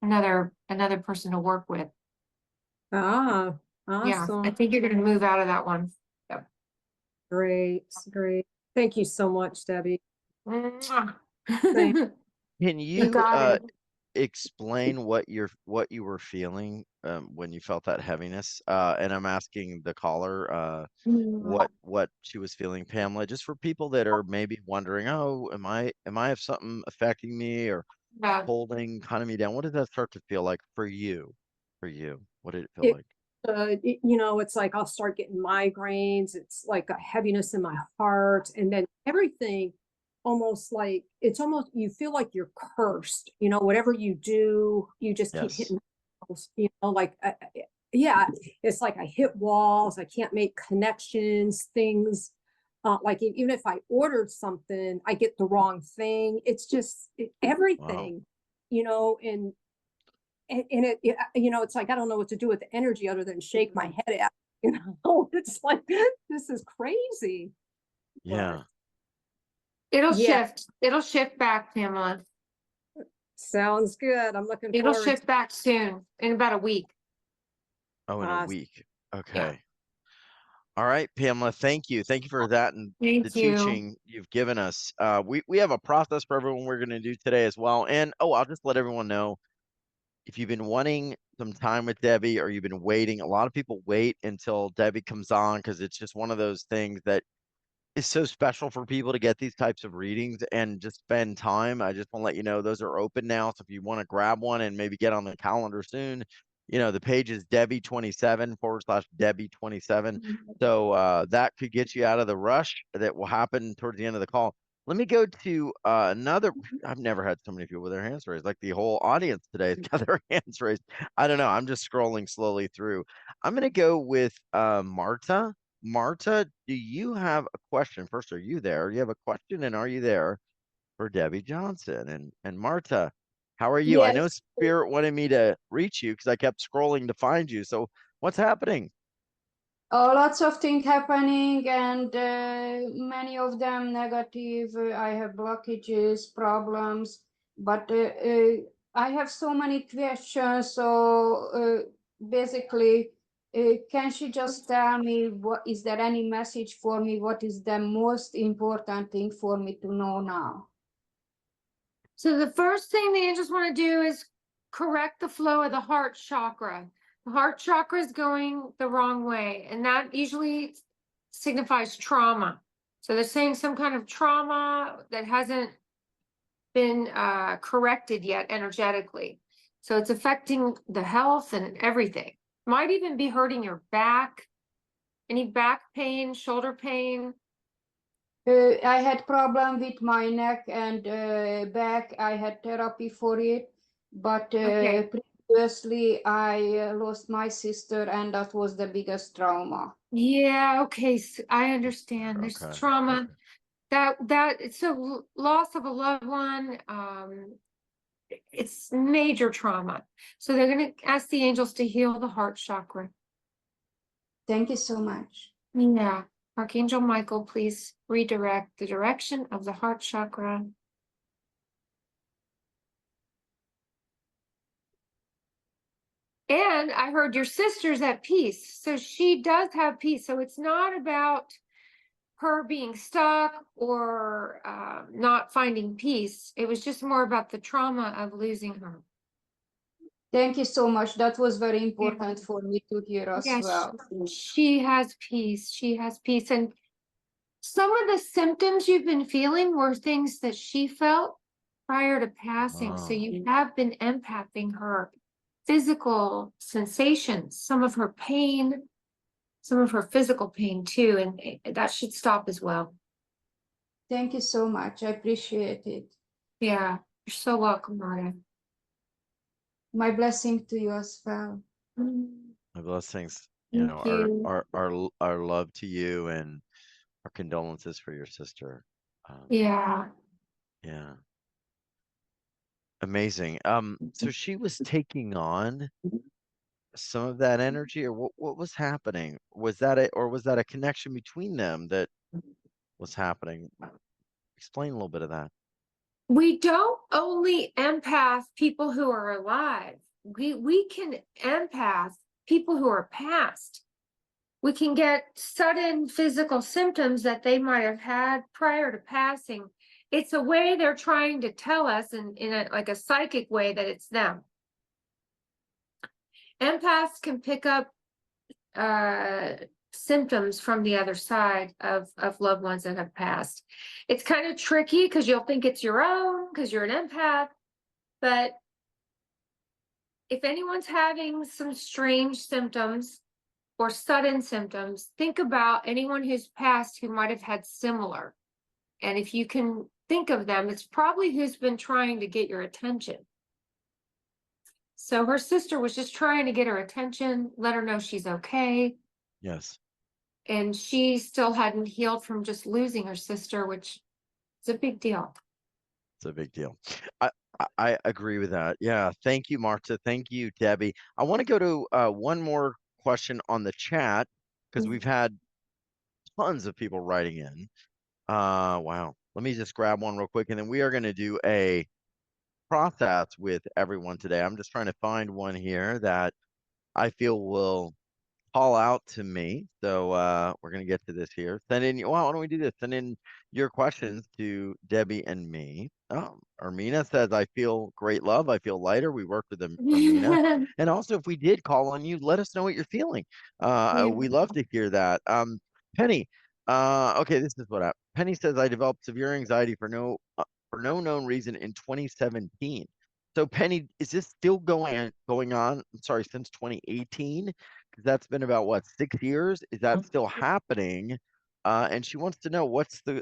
Another person to work with. Ah, Yeah, awesome. I think you're going to move out of that one. Yep. Great, great. Thank you so much, Debbie. Mwah. Can You you got it. explain what you were feeling when you felt that heaviness? And I'm asking the caller what she was feeling, Pamela, just for people that are maybe wondering, oh, am I have something affecting me or Yeah. holding kind of me down? What did that start to feel like for you? For you, what did it feel It, like? you know, it's like I'll start getting migraines. It's like a heaviness in my heart, and then everything almost like it's almost you feel like you're cursed. You know, whatever you do, you just keep Yes. hitting walls. You know, like yeah, it's like I hit walls. I can't make connections. Things like even if I ordered something, I get the wrong thing. It's just everything. Wow. You know, and it, you know, it's like I don't know what to do with the energy other than shake my head at. You know, it's like this is crazy. Yeah. It'll Yeah. shift. It'll shift back, Pamela. Sounds good. I'm looking It'll forward. shift back soon, in about a week. Oh, in a week. Okay. Yeah. All right, Pamela, thank you. Thank you for that and the Thank you. teaching you've given us. We have a process for everyone we're going to do today as well. And I'll just let everyone know, if you've been wanting some time with Debbie or you've been waiting, a lot of people wait until Debbie comes on because it's just one of those things that is so special for people to get these types of readings and just spend time. I just want to let you know those are open now. So if you want to grab one and maybe get on the calendar soon, you know, the page is Debbie27 /Debbie27. So that could get you out of the rush that will happen towards the end of the call. Let me go to another. I've never had so many people with their hands raised. Like the whole audience today has got their hands raised. I don't know. I'm just scrolling slowly through. I'm going to go with Marta. Marta, do you have a question? First, are you there? Do you have a question, and are you there for Debbie Johnson? And Marta, how are you? I know Yes. Spirit wanted me to reach you because I kept scrolling to find you. So what's happening? Lots of things happening, and many of them negative. I have blockages, problems, but I have so many questions. So basically, can she just tell me is there any message for me? What is the most important thing for me to know now? So the first thing the angels want to do is correct the flow of the heart chakra. The heart chakra is going the wrong way, and that usually signifies trauma. So they're saying some kind of trauma that hasn't been corrected yet energetically. So it's affecting the health and everything. Might even be hurting your back, any back pain, shoulder pain. I had problem with my neck and back. I had therapy for it, but previously I lost my sister, and that was the biggest trauma. Yeah, okay, so I understand. There's Okay. trauma. That it's a loss of a loved one. It's major trauma. So they're going to ask the angels to heal the heart chakra. Thank you so much. Yeah. Archangel Michael, please redirect the direction of the heart chakra. And I heard your sister's at peace. So she does have peace. So it's not about her being stuck or not finding peace. It was just more about the trauma of losing her. Thank you so much. That was very important for me to hear as well. She has peace. She has peace. And some of the symptoms you've been feeling were things that she felt prior to passing. So you have been empathing her physical sensations, some of her pain, some of her physical pain too. And that should stop as well. Thank you so much. I appreciate it. Yeah, you're so welcome, Marta. My blessing to you as well. My blessings, Thank you. our love to you and our condolences for your sister. Yeah. Yeah. Amazing. So she was taking on some of that energy, or what was happening? Was that a connection between them that was happening? Explain a little bit of that. We don't only empath people who are alive. We can empath people who are past. We can get sudden physical symptoms that they might have had prior to passing. It's a way they're trying to tell us in like a psychic way that it's them. Empaths can pick up symptoms from the other side of loved ones that have passed. It's kind of tricky because you'll think it's your own because you're an empath, but if anyone's having some strange symptoms or sudden symptoms, think about anyone who's passed who might have had similar. And if you can think of them, it's probably who's been trying to get your attention. So her sister was just trying to get her attention, let her know she's okay. Yes. And she still hadn't healed from just losing her sister, which is a big deal. It's a big deal. I agree with that. Yeah. Thank you, Marta. Thank you, Debbie. I want to go to one more question on the chat because we've had tons of people writing in. Wow. Let me just grab one real quick, and then we are going to do a process with everyone today. I'm just trying to find one here that I feel will call out to me. So we're going to get to this here. Send in, well, why don't we do this? Send in your questions to Debbie and me. Armina says, I feel great love. I feel lighter. We worked with Armina. And also, if we did call on you, let us know what you're feeling. We love to hear that. Penny, okay, this is what Penny says, I developed severe anxiety for no known reason in 2017. So Penny, is this still going on? I'm sorry, since 2018? Because that's been about what, 6 years? Is that still happening? And she wants to know what's the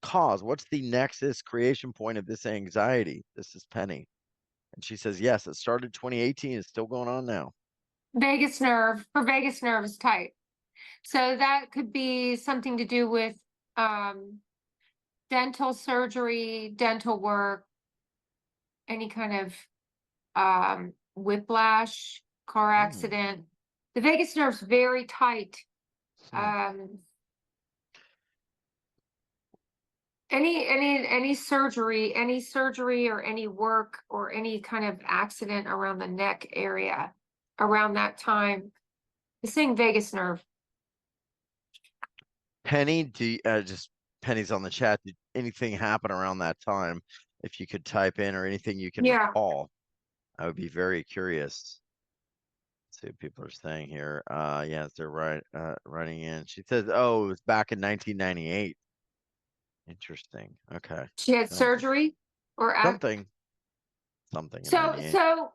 cause? What's the nexus creation point of this anxiety? This is Penny. And she says, yes, it started 2018. It's still going on now. Vagus nerve. Her vagus nerve is tight. So that could be something to do with dental surgery, dental work, any kind of whiplash, car accident. The vagus nerve's very tight. Any surgery or any work or any kind of accident around the neck area around that time. The saying vagus nerve. Penny, just Penny's on the chat. Did anything happen around that time? If you could type in or anything you can Yeah. recall, I would be very curious. Let's see what people are saying here. Yes, they're writing in. She says, "Oh, it was back in 1998." Interesting. Okay. She had surgery or something in 98. So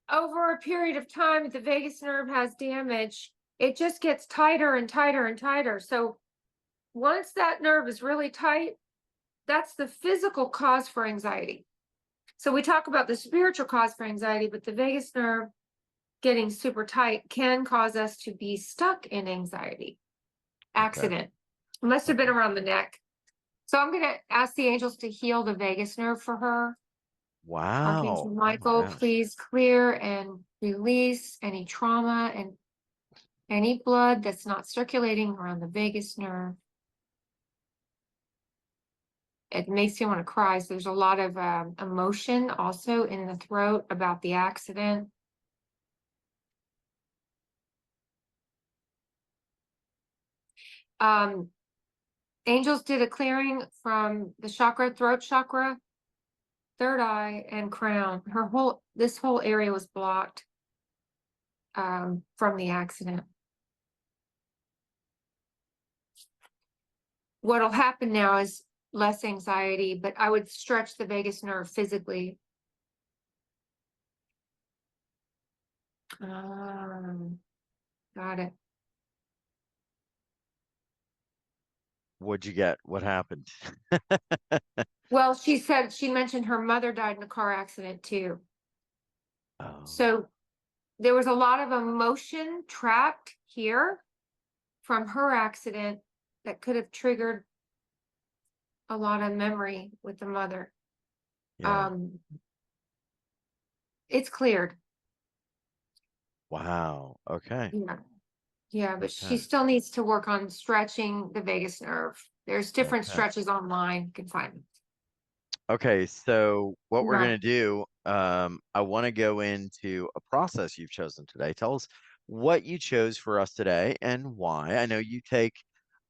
over a period of time, if the vagus nerve has damage, it just gets tighter and tighter and tighter. So once that nerve is really tight, that's the physical cause for anxiety. So we talk about the spiritual cause for anxiety, but the vagus nerve getting super tight can cause us to be stuck in anxiety. Accident. It must have been around the neck. So I'm going to ask the angels to heal the vagus nerve for her. Wow. Archangel Michael, please clear and release any trauma and any blood that's not circulating around the vagus nerve. It makes you want to cry. So there's a lot of emotion also in the throat about the accident. Angels did a clearing from the chakra, throat chakra, third eye, and crown. This whole area was blocked from the accident. What'll happen now is less anxiety, but I would stretch the vagus nerve physically. Got it. What'd you get? What happened? Well, she mentioned her mother died in a car accident too. Oh. So there was a lot of emotion trapped here from her accident that could have triggered a lot of memory with the mother. Yeah. It's cleared. Wow. Okay. Yeah, but she still needs to work on stretching the vagus nerve. There's different stretches online. You can find them. Okay, so what we're going to do, I want to go into a process you've chosen today. Tell us what you chose for us today and why. I know you take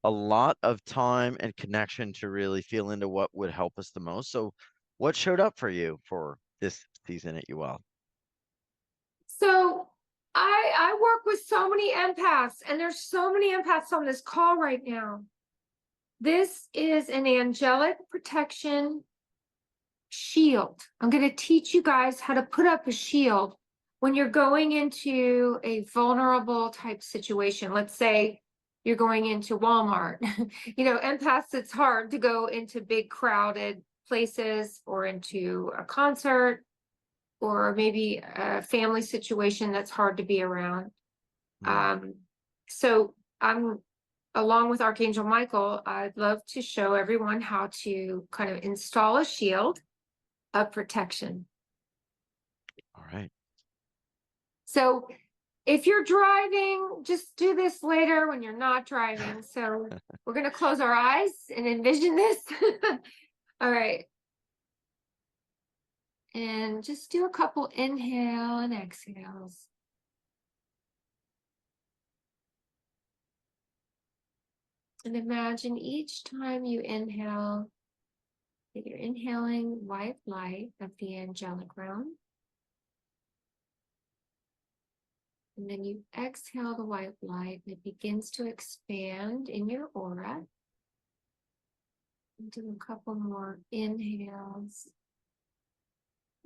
a lot of time and connection to really feel into what would help us the most. So what showed up for you for this season at UL? So I work with so many empaths, and there's so many empaths on this call right now. This is an angelic protection shield. I'm going to teach you guys how to put up a shield when you're going into a vulnerable type situation. Let's say you're going into Walmart. You know, empaths, it's hard to go into big crowded places or into a concert or maybe a family situation that's hard to be around. So I'm, along with Archangel Michael, I'd love to show everyone how to kind of install a shield of protection. All right. So if you're driving, just do this later when you're not driving. So we're going to close our eyes and envision this. All right. And just do a couple inhale and exhales. And imagine each time you inhale that you're inhaling white light of the angelic realm. And then you exhale the white light and it begins to expand in your aura. And do a couple more inhales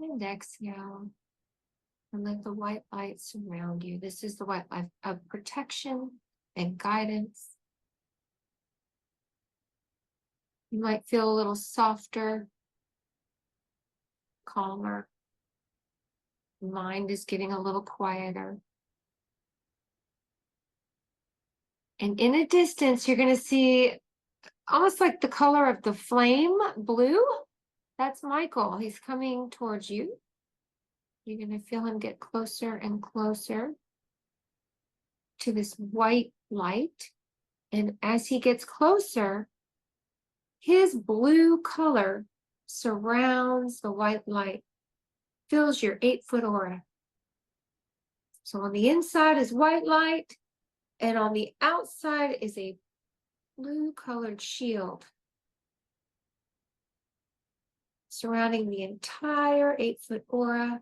and exhale. And let the white light surround you. This is the white light of protection and guidance. You might feel a little softer, calmer. Mind is getting a little quieter. And in a distance, you're going to see almost like the color of the flame blue. That's Michael. He's coming towards you. You're going to feel him get closer and closer to this white light. And as he gets closer, His blue color surrounds the white light, fills your 8-foot aura. So on the inside is white light, and on the outside is a blue colored shield surrounding the entire 8-foot aura.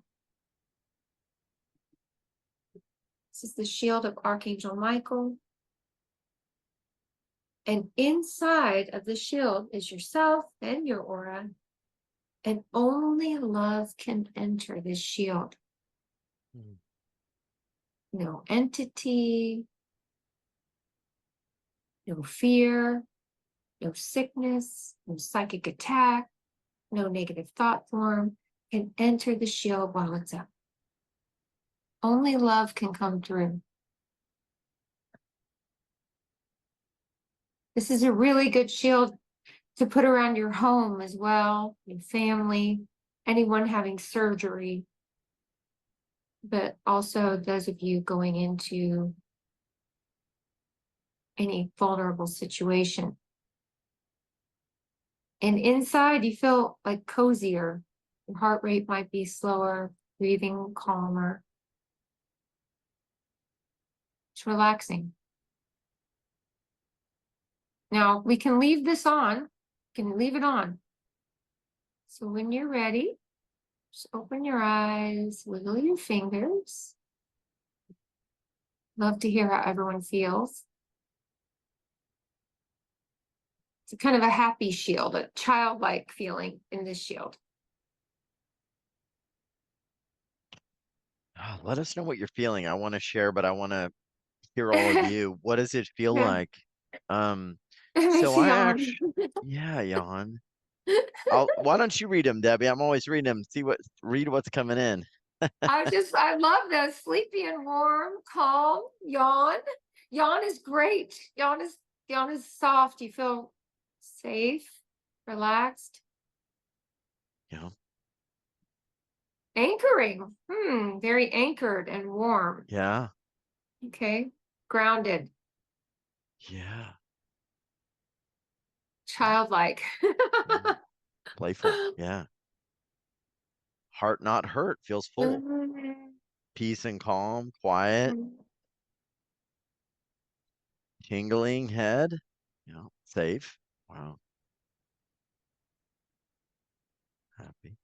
This is the shield of Archangel Michael. And inside of the shield is yourself and your aura. And only love can enter this shield. No entity, no fear, no sickness, no psychic attack, no negative thought form can enter the shield while it's up. Only love can come through. This is a really good shield to put around your home as well, your family, anyone having surgery, but also those of you going into any vulnerable situation. And inside, you feel like cozier. Your heart rate might be slower, breathing calmer. It's relaxing. Now, we can leave this on. You can leave it on. So when you're ready, just open your eyes, wiggle your fingers. Love to hear how everyone feels. It's kind of a happy shield, a childlike feeling in this shield. Let us know what you're feeling. I want to share, but I want to hear all of you. What does it feel like? So I actually, yeah, Jan. Why don't you read them, Debbie? I'm always reading them. Read what's coming in. I love that. Sleepy and warm, calm, yawn. Yawn is great. Yawn is soft. You feel safe, relaxed. Yeah. Anchoring. Very anchored and warm. Yeah. Okay. Grounded. Yeah. Childlike. Playful. Yeah. Heart not hurt. Feels full. Peace and calm. Quiet. Tingling head. Yeah. Safe. Wow. Happy.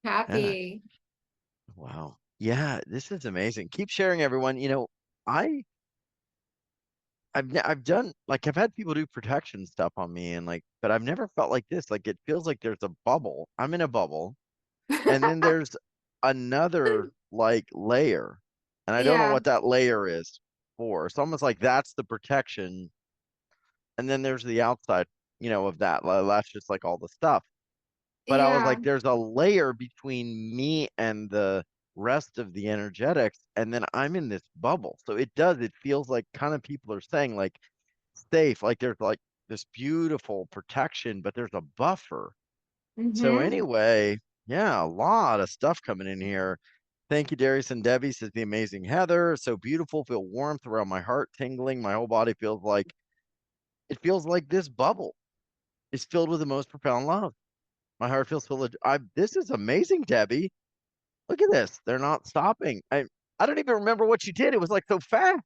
Happy. Yeah. Wow. Yeah, this is amazing. Keep sharing, everyone. I've done, like, I've had people do protection stuff on me, and but I've never felt like this. Like, it feels like there's a bubble. I'm in a bubble, and then there's another layer, and I don't know Yeah. what that layer is for. It's almost like that's the protection, and then there's the outside, of that. That's just like all the stuff. But I was like, there's a layer between me and the rest of the energetics, and then I'm in this bubble. So it feels like kind of people are saying safe, like there's this beautiful protection, but there's a buffer. So anyway, yeah, a lot of stuff coming in here. Thank you, Darius and Debbie, says the amazing Heather. So beautiful, feel warmth around my heart, tingling. My whole body feels like this bubble is filled with the most profound love. My heart feels full of. This is amazing, Debbie. Look at this. They're not stopping. I don't even remember what you did. It was so fast.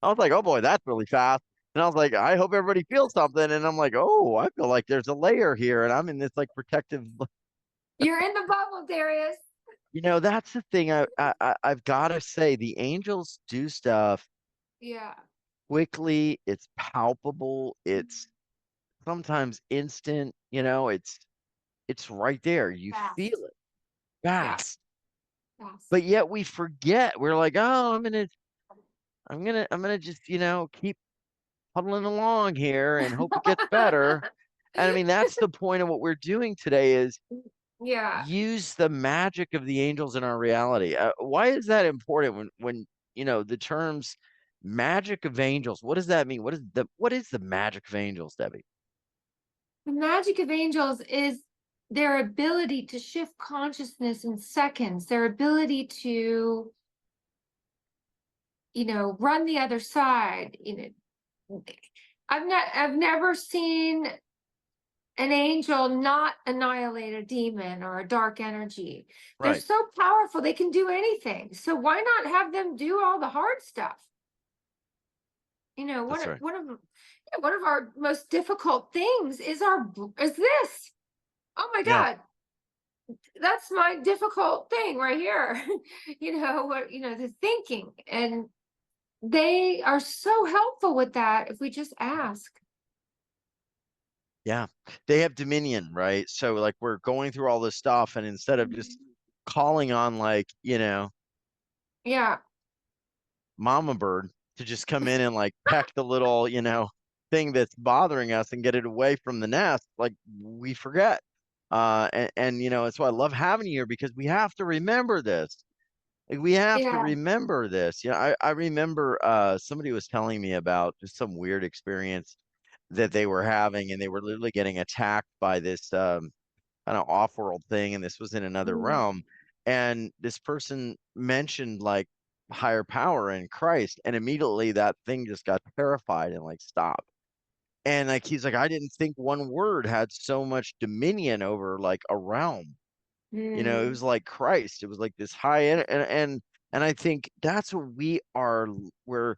I was like, oh boy, that's really fast. And I was like, I hope everybody feels something. And I'm like, oh, I feel like there's a layer here, and I'm in this protective. You're in the bubble, Darius. That's the thing. I've got to say, the angels do stuff. Yeah. Quickly. It's palpable. It's sometimes instant. It's right there. You feel it fast. Yeah. But yet we forget. We're like, oh, I'm gonna just, keep puddling along here and hope it gets better. And I mean, that's the point of what we're doing today is use the magic of the angels in our reality. Why is that important when the terms magic of angels, what does that mean? What is the magic of angels, Debbie? The magic of angels is their ability to shift consciousness in seconds, their ability to, run the other side. I've never seen an angel not annihilate a demon or a dark energy. They're Right. so powerful, they can do anything. So why not have them do all the hard stuff? You know, That's right. one of our most difficult things is this. Oh my Yeah. God, that's my difficult thing right here. The thinking, and they are so helpful with that if we just ask. Yeah. They have dominion, right? So like we're going through all this stuff, and instead of just calling on like, Yeah. mama bird to just come in and like peck the little, thing that's bothering us and get it away from the nest, like we forget. And it's why I love having you here, because we have to remember this. Like, we have to Yeah. remember this. I remember somebody was telling me about just some weird experience that they were having, and they were literally getting attacked by this kind of off-world thing, and this was in another realm. And this person mentioned like higher power in Christ, and immediately that thing just got terrified and like stopped. And like he's like, I didn't think one word had so much dominion over like a realm. It was like Christ. It was like this high and I think that's what we're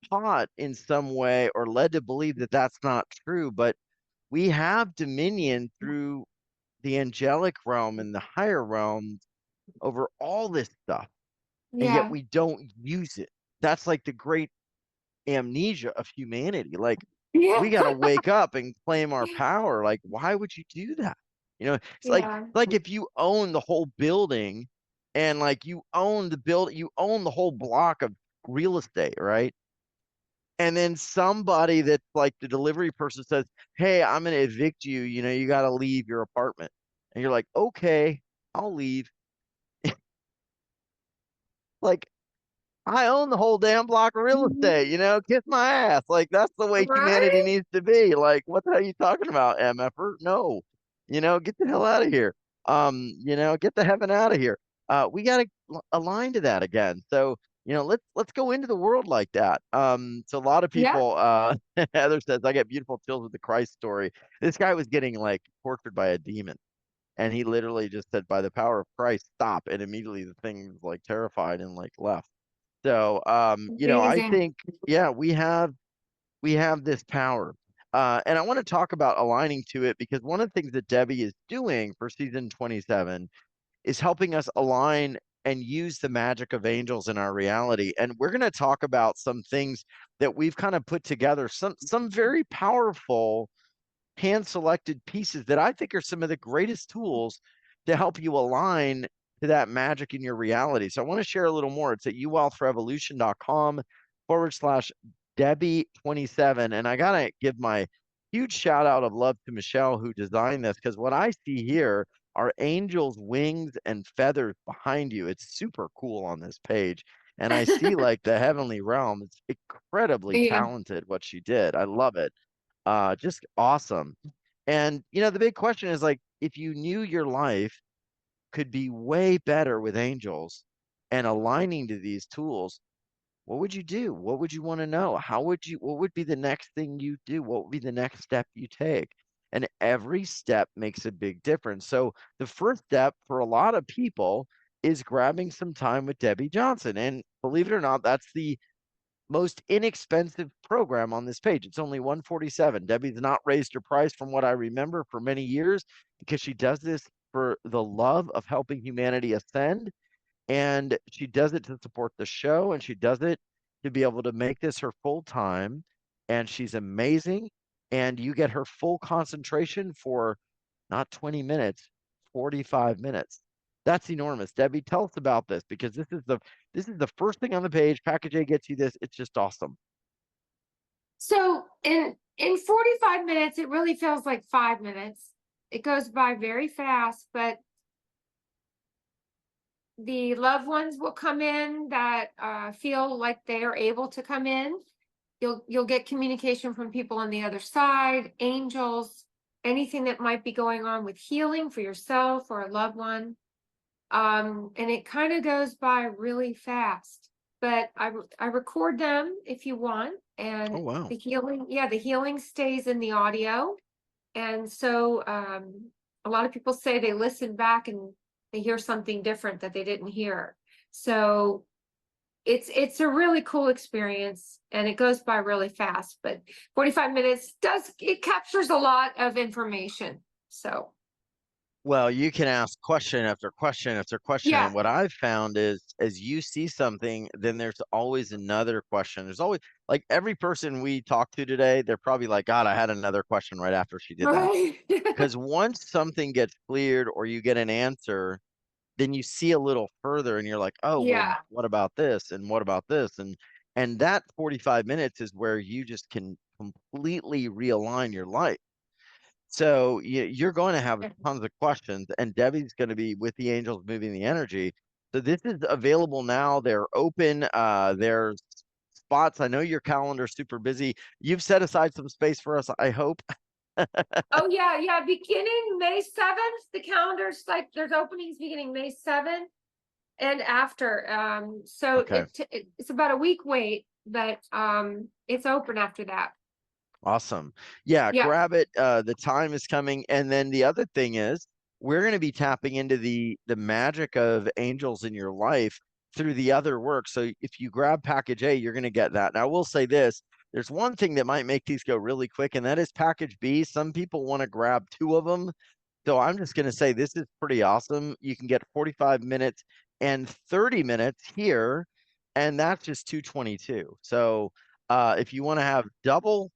taught in some way, or led to believe that that's not true. But we have dominion through the angelic realm and the higher realms over all this stuff, and yet Yeah. we don't use it. That's like the great amnesia of humanity. Like, Yeah. we got to wake up and claim our power. Like, why would you do that? Yeah. It's like if you own the whole building, and like you own you own the whole block of real estate, right? And then somebody that's like the delivery person says, "Hey, I'm going to evict you. You got to leave your apartment." And you're like, "Okay, I'll leave." Like, I own the whole damn block of real estate, kiss my ass. Like, that's the way humanity Right? needs to be. Like, what the hell are you talking about, MFer? No, get the hell out of here. Get the heaven out of here. We got to align to that again. So, let's go into the world like that. So a lot of Yeah. people, Heather says, I get beautiful chills with the Christ story. This guy was getting like tortured by a demon. And he literally just said, by the power of Christ, stop. And immediately the thing was like terrified and like left. So, I Amazing. think, yeah, we have this power. And I want to talk about aligning to it, because one of the things that Debbie is doing for season 27 is helping us align and use the magic of angels in our reality. And we're going to talk about some things that we've kind of put together, some very powerful hand-selected pieces that I think are some of the greatest tools to help you align to that magic in your reality. So I want to share a little more. It's at uwealthrevolution.com/Debbie27. And I got to give my huge shout out of love to Michelle, who designed this, because what I see here are angels' wings and feathers behind you. It's super cool on this page. And I see like the heavenly realm. It's incredibly Yeah. talented what she did. I love it. Just awesome. And the big question is, like, if you knew your life could be way better with angels and aligning to these tools, what would you do? What would you want to know? What would be the next thing you do? What would be the next step you take? And every step makes a big difference. So the first step for a lot of people is grabbing some time with Debbie Johnson. And believe it or not, that's the most inexpensive program on this page. It's only $147. Debbie's not raised her price from what I remember for many years, because she does this for the love of helping humanity ascend. And she does it to support the show, and she does it to be able to make this her full time. And she's amazing. And you get her full concentration for not 20 minutes, 45 minutes. That's enormous. Debbie, tell us about this, because this is the first thing on the page. Package A gets you this. It's just awesome. So in 45 minutes, it really feels like 5 minutes. It goes by very fast, but the loved ones will come in that feel like they are able to come in. You'll get communication from people on the other side, angels, anything that might be going on with healing for yourself or a loved one. And it kind of goes by really fast. But I record them if you want, and Oh, wow. the healing stays in the audio. And so a lot of people say they listen back and they hear something different that they didn't hear. So it's a really cool experience, and it goes by really fast, but 45 minutes it captures a lot of information. So Well, you can ask question after question after question. yeah. And what I've found is as you see something, then there's always another question. There's always, like, every person we talked to today, they're probably like, God, I had another question right after she did that. Right. Because once something gets cleared or you get an answer, then you see a little further and you're like, oh, well, Yeah. what about this? And what about this? And that 45 minutes is where you just can completely realign your life. So you're going to have tons of questions, and Debbie's going to be with the angels moving the energy. So this is available now. They're open. There's spots. I know your calendar's super busy. You've set aside some space for us, I hope. Oh yeah, yeah. Beginning May 7th, the calendar's like there's openings beginning May 7th and after. So Okay. it's about a week wait, but it's open after that. Awesome. Yeah, Yeah. grab it. The time is coming. And then the other thing is we're going to be tapping into the magic of angels in your life through the other work. So if you grab package A, you're going to get that. Now, I will say this, there's one thing that might make these go really quick, and that is package B. Some people want to grab 2 of them. So I'm just going to say this is pretty awesome. You can get 45 minutes and 30 minutes here, and that's just 222. So if you want to have double,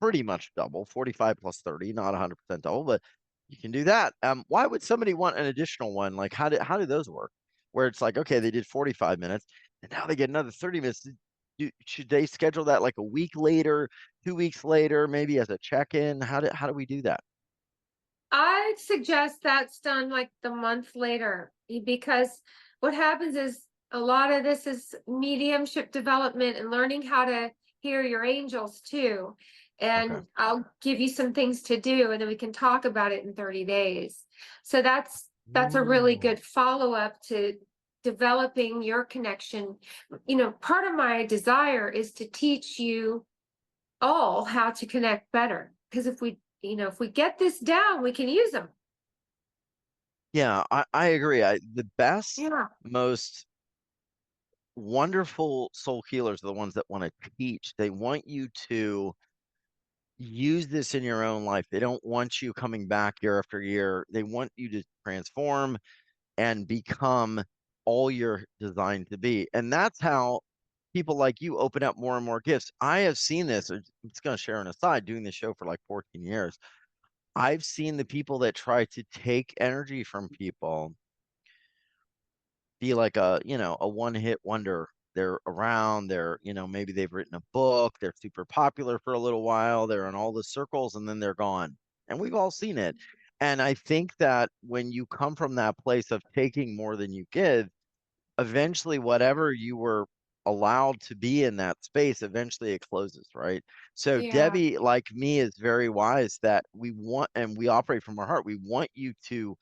pretty much double, 45 plus 30, not 100% double, but you can do that. Why would somebody want an additional one? Like, how do those work? Where it's like, okay, they did 45 minutes and now they get another 30 minutes. Should they schedule that like a week later, 2 weeks later, maybe as a check-in? How do we do that? I'd suggest that's done like the month later, because what happens is a lot of this is mediumship development and learning how to hear your angels too. And Okay. I'll give you some things to do, and then we can talk about it in 30 days. So that's a really good follow-up to developing your connection. You know, part of my desire is to teach you all how to connect better, because if we get this down, we can use them. Yeah, I agree. The best, Yeah. most wonderful soul healers are the ones that want to teach. They want you to use this in your own life. They don't want you coming back year after year. They want you to transform and become all you're designed to be. And that's how people like you open up more and more gifts. I have seen this. I'm just going to share an aside, doing this show for like 14 years. I've seen the people that try to take energy from people be like a one-hit wonder. They're around, maybe they've written a book, they're super popular for a little while, they're in all the circles, and then they're gone. And we've all seen it. And I think that when you come from that place of taking more than you give, eventually whatever you were allowed to be in that space, eventually it closes, right? So Yeah. Debbie, like me, is very wise that we want, and we operate from our heart. We want you to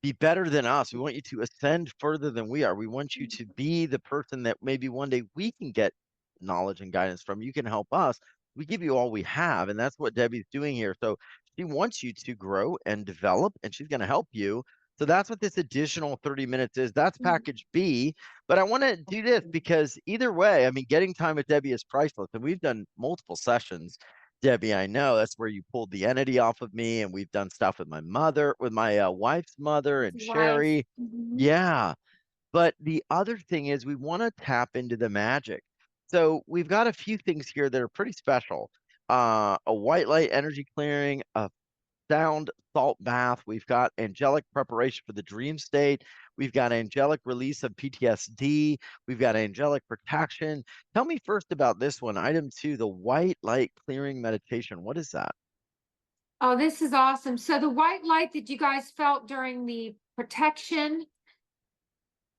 be better than us. We want you to ascend further than we are. We want you to be the person that maybe one day we can get knowledge and guidance from. You can help us. We give you all we have. And that's what Debbie's doing here. So she wants you to grow and develop, and she's going to help you. So that's what this additional 30 minutes is. That's package B. But I want to do this because either way, I mean, getting time with Debbie is priceless. And we've done multiple sessions. Debbie, I know that's where you pulled the entity off of me, and we've done stuff with my mother, with my wife's mother, and Sherry. Yeah. But the other thing is we want to tap into the magic. So we've got a few things here that are pretty special. A white light energy clearing, a sound salt bath. We've got angelic preparation for the dream state. We've got angelic release of PTSD. We've got angelic protection. Tell me first about this one, item 2, the white light clearing meditation. What is that? Oh, this is awesome. So the white light that you guys felt during the protection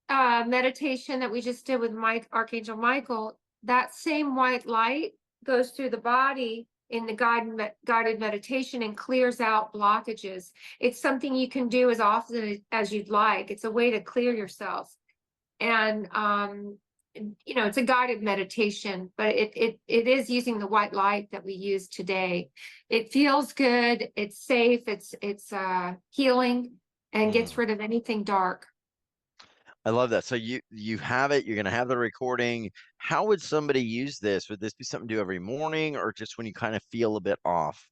meditation that we just did with Archangel Michael, that same white light goes through the body in the guided meditation and clears out blockages. It's something you can do as often as you'd like. It's a way to clear yourself. And you know, it's a guided meditation, but it is using the white light that we use today. It feels good, it's safe, it's healing, and gets rid of anything dark. I love that. So you have it, you're going to have the recording. How would somebody use this? Would this be something to do every morning or just when you kind of feel a bit off?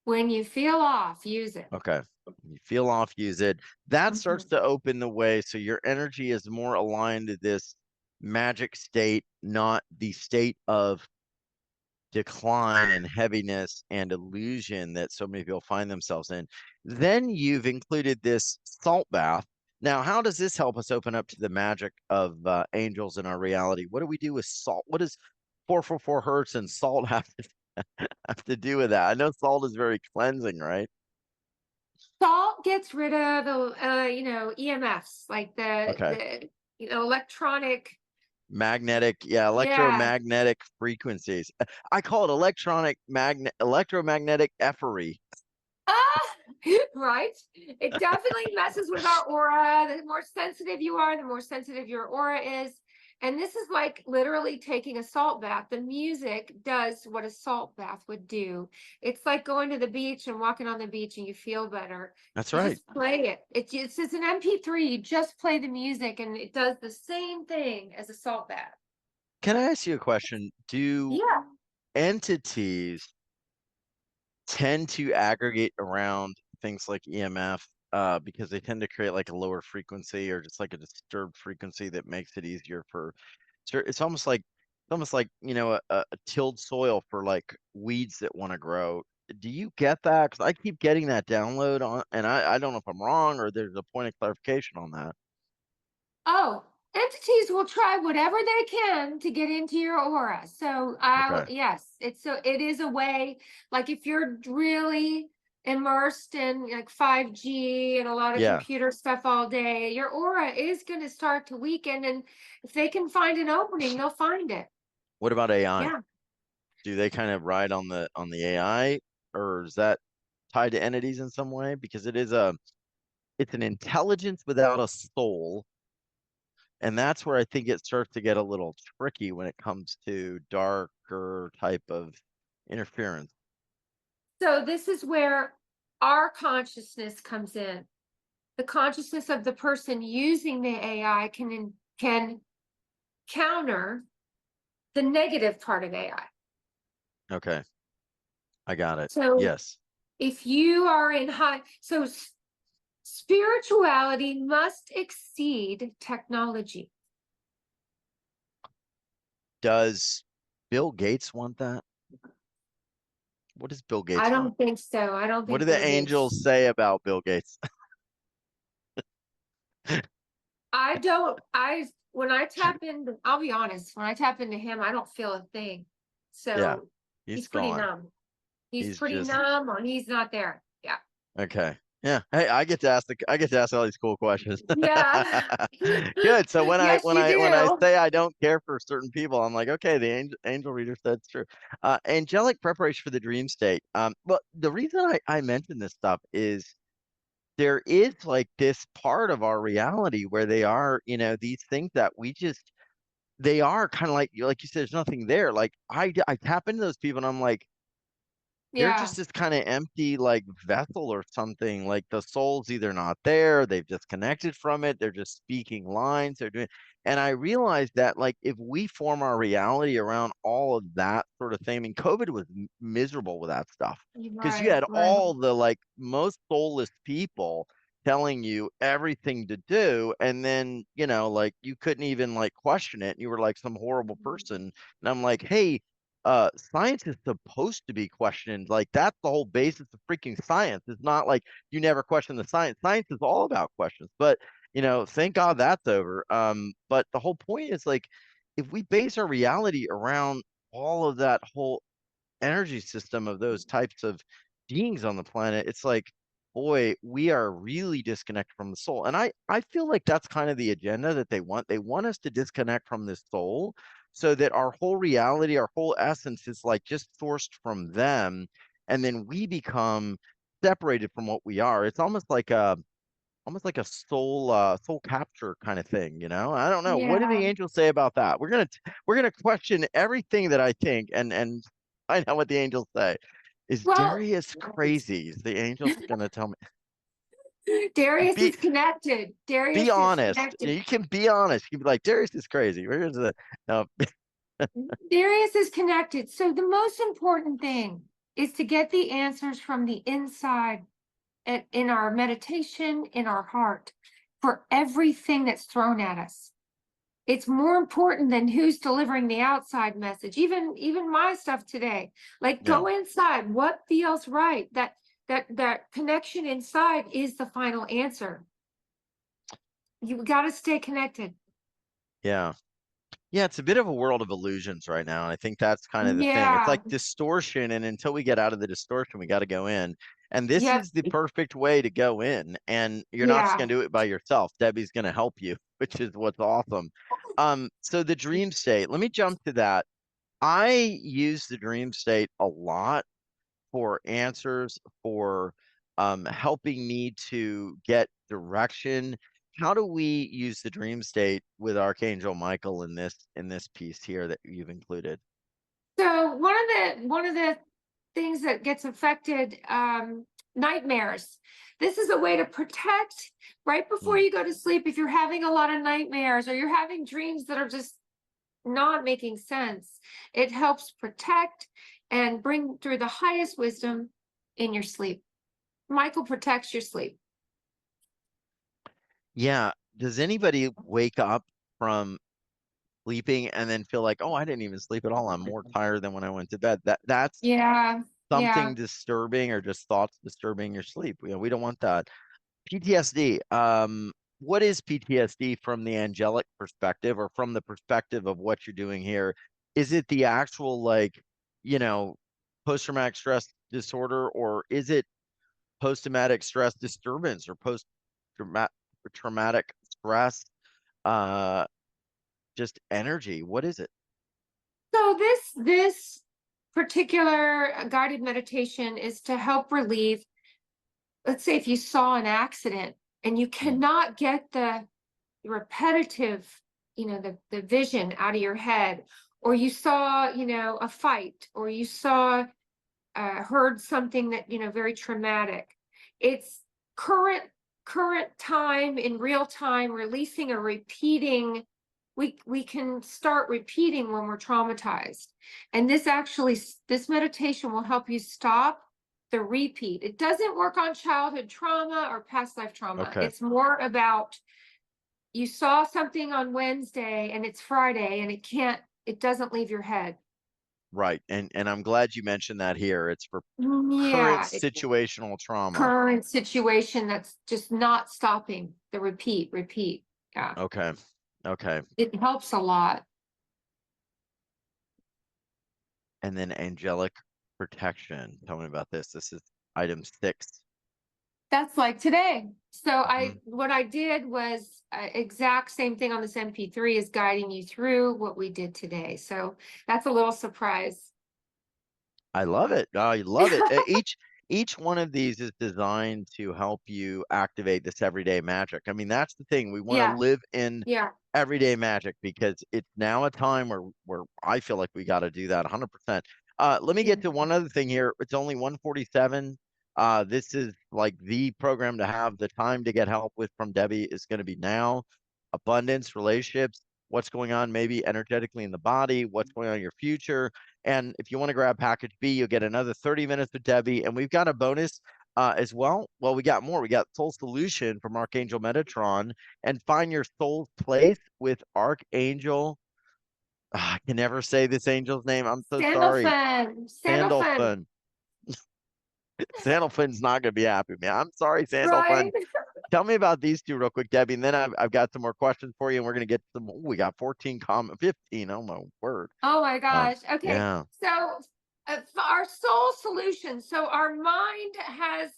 When you feel off, use it. Okay. When you feel off, use it. That starts to open the way. So your energy is more aligned to this magic state, not the state of decline and heaviness and illusion that so many people find themselves in. Then you've included this salt bath. Now, how does this help us open up to the magic of angels in our reality? What do we do with salt? What does 444 hertz and salt have to do with that? I know salt is very cleansing, right? Salt gets rid of you know, EMFs, like the you know, electronic Magnetic, yeah, electromagnetic frequencies. I call it electromagnetic effery. Right? It definitely messes with our aura. The more sensitive you are, the more sensitive your aura is. And this is like literally taking a salt bath. The music does what a salt bath would do. It's like going to the beach and walking on the beach and you feel better. That's You right. just play it. It's an MP3. You just play the music and it does the same thing as a salt bath. Can I ask you a question? Do entities tend to aggregate around things like EMF because they tend to create like a lower frequency or just like a disturbed frequency that makes it easier for it's almost like you know a tilled soil for like weeds that want to grow. Do you get that? Because I keep getting that download on, and I don't know if I'm wrong or there's a point of clarification on that. Oh, entities will try whatever they can to get into your aura. So yes, it is a way, like if you're really immersed in like 5G and a lot of computer stuff all day, your aura is going to start to weaken. And if they can find an opening, they'll find it. What about AI? Yeah. Do they kind of ride on the AI, or is that tied to entities in some way? Because it's an intelligence without a soul. And that's where I think it starts to get a little tricky when it comes to darker type of interference. So this is where our consciousness comes in. The consciousness of the person using the AI can counter the negative part of AI. Okay. I got it. So yes. If you are in spirituality must exceed technology. Does Bill Gates want that? What does Bill Gates I don't want? think so. I don't think What do the angels say about Bill Gates? When I tap into, I'll be honest, when I tap into him, I don't feel a thing. So yeah, he's pretty numb. He's pretty just numb or he's not there. Yeah. Okay. Yeah. Hey, I get to ask all these cool questions. Yeah. Good. So when Yes, you when I do. say I don't care for certain people, I'm like, okay, the angel reader said it's true. Angelic preparation for the dream state. But the reason I mention this stuff is there is like this part of our reality where they are, you know, these things that they are kind of like you said, there's nothing there. Like I tap into those people and I'm like, they're Yeah. just this kind of empty like vessel or something. Like the soul's either not there, they've disconnected from it, they're just speaking lines, they're doing. And I realized that like if we form our reality around all of that sort of thing, I mean, COVID was miserable with that stuff because you Right, had right. all the like most soulless people telling you everything to do, and then you know like you couldn't even like question it. You were like some horrible person, and I'm like, hey, science is supposed to be questioned. Like that's the whole basis of freaking science. It's not like you never question the science. Science is all about questions. But you know, thank God that's over. But the whole point is like if we base our reality around all of that whole energy system of those types of beings on the planet, it's like, boy, we are really disconnected from the soul. And I feel like that's kind of the agenda that they want. They want us to disconnect from this soul so that our whole reality, our whole essence is like just sourced from them. And then we become separated from what we are. It's almost like almost like a soul capture kind of thing, you know? I don't know. What do the Yeah. angels say about that? We're gonna question everything that I think and find out what the angels say. Is Well, Darius crazy? Is the angels gonna tell me? Darius Be is connected. be Darius is honest. connected. You can be honest. You can be like, Darius is crazy. Where's the no? Darius is connected. So the most important thing is to get the answers from the inside in our meditation, in our heart, for everything that's thrown at us. It's more important than who's delivering the outside message. Even my stuff today. Like, Yeah. go inside. What feels right? That connection inside is the final answer. You got to stay connected. Yeah. Yeah, it's a bit of a world of illusions right now, and I think that's kind of the thing. It's Yeah. like distortion, and until we get out of the distortion, we got to go in. And this Yep. is the perfect way to go in, and you're not just Yeah. going to do it by yourself. Debbie's going to help you, which is what's awesome. So the dream state, let me jump to that. I use the dream state a lot for answers, for helping me to get direction. How do we use the dream state with Archangel Michael in this piece here that you've included? So one of the things that gets affected, nightmares. This is a way to protect right before you go to sleep. If you're having a lot of nightmares or you're having dreams that are just not making sense, it helps protect and bring through the highest wisdom in your sleep. Michael protects your sleep. Yeah. Does anybody wake up from sleeping and then feel like, oh, I didn't even sleep at all. I'm more tired than when I went to bed. That's Yeah. something Yeah. disturbing or just thoughts disturbing your sleep. We don't want that. PTSD. What is PTSD from the angelic perspective or from the perspective of what you're doing here? Is it the actual, like, you know, post-traumatic stress disorder, or is it post-traumatic stress disturbance or post-traumatic stress, uh, just energy? What is it? So this particular guided meditation is to help relieve, let's say if you saw an accident and you cannot get the repetitive, the vision out of your head, or you saw, a fight, or you saw, heard something that, very traumatic. It's current time in real time, releasing or repeating. We can start repeating when we're traumatized. And this meditation will help you stop the repeat. It doesn't work on childhood trauma or past life trauma. Okay. It's more about, you saw something on Wednesday and it's Friday and it doesn't leave your head. Right. And I'm glad you mentioned that here. It's for current Yeah. situational trauma. Current situation that's just not stopping the repeat. Yeah. Okay. Okay. It helps a lot. And then angelic protection. Tell me about this. This is item 6. That's like today. So what I did was exact same thing on this MP3 is guiding you through what we did today. So that's a little surprise. I love it. I love it. Each one of these is designed to help you activate this everyday magic. I mean, that's the thing. We want to live in everyday magic because it's now a time where I feel like we got to do that 100%. Let me get to one other thing here. It's only 1:47. This is like the program to have. The time to get help with from Debbie is going to be now. Abundance, relationships, what's going on maybe energetically in the body, what's going on in your future. And if you want to grab package B, you'll get another 30 minutes with Debbie. And we've got a bonus as well. Well, we got more. We got Soul Solution from Archangel Metatron and Find Your Soul's Place with Archangel. I can never say this angel's name. I'm so sorry. Sandalphon. Sandalphon's not going to be happy with me. I'm sorry, Sandalphon. Right? Tell me about these two real quick, Debbie, and then I've got some more questions for you, and we're going to get some. We got 15. Oh, my word. Oh, my gosh. Okay. Yeah. So our soul solution. So our mind has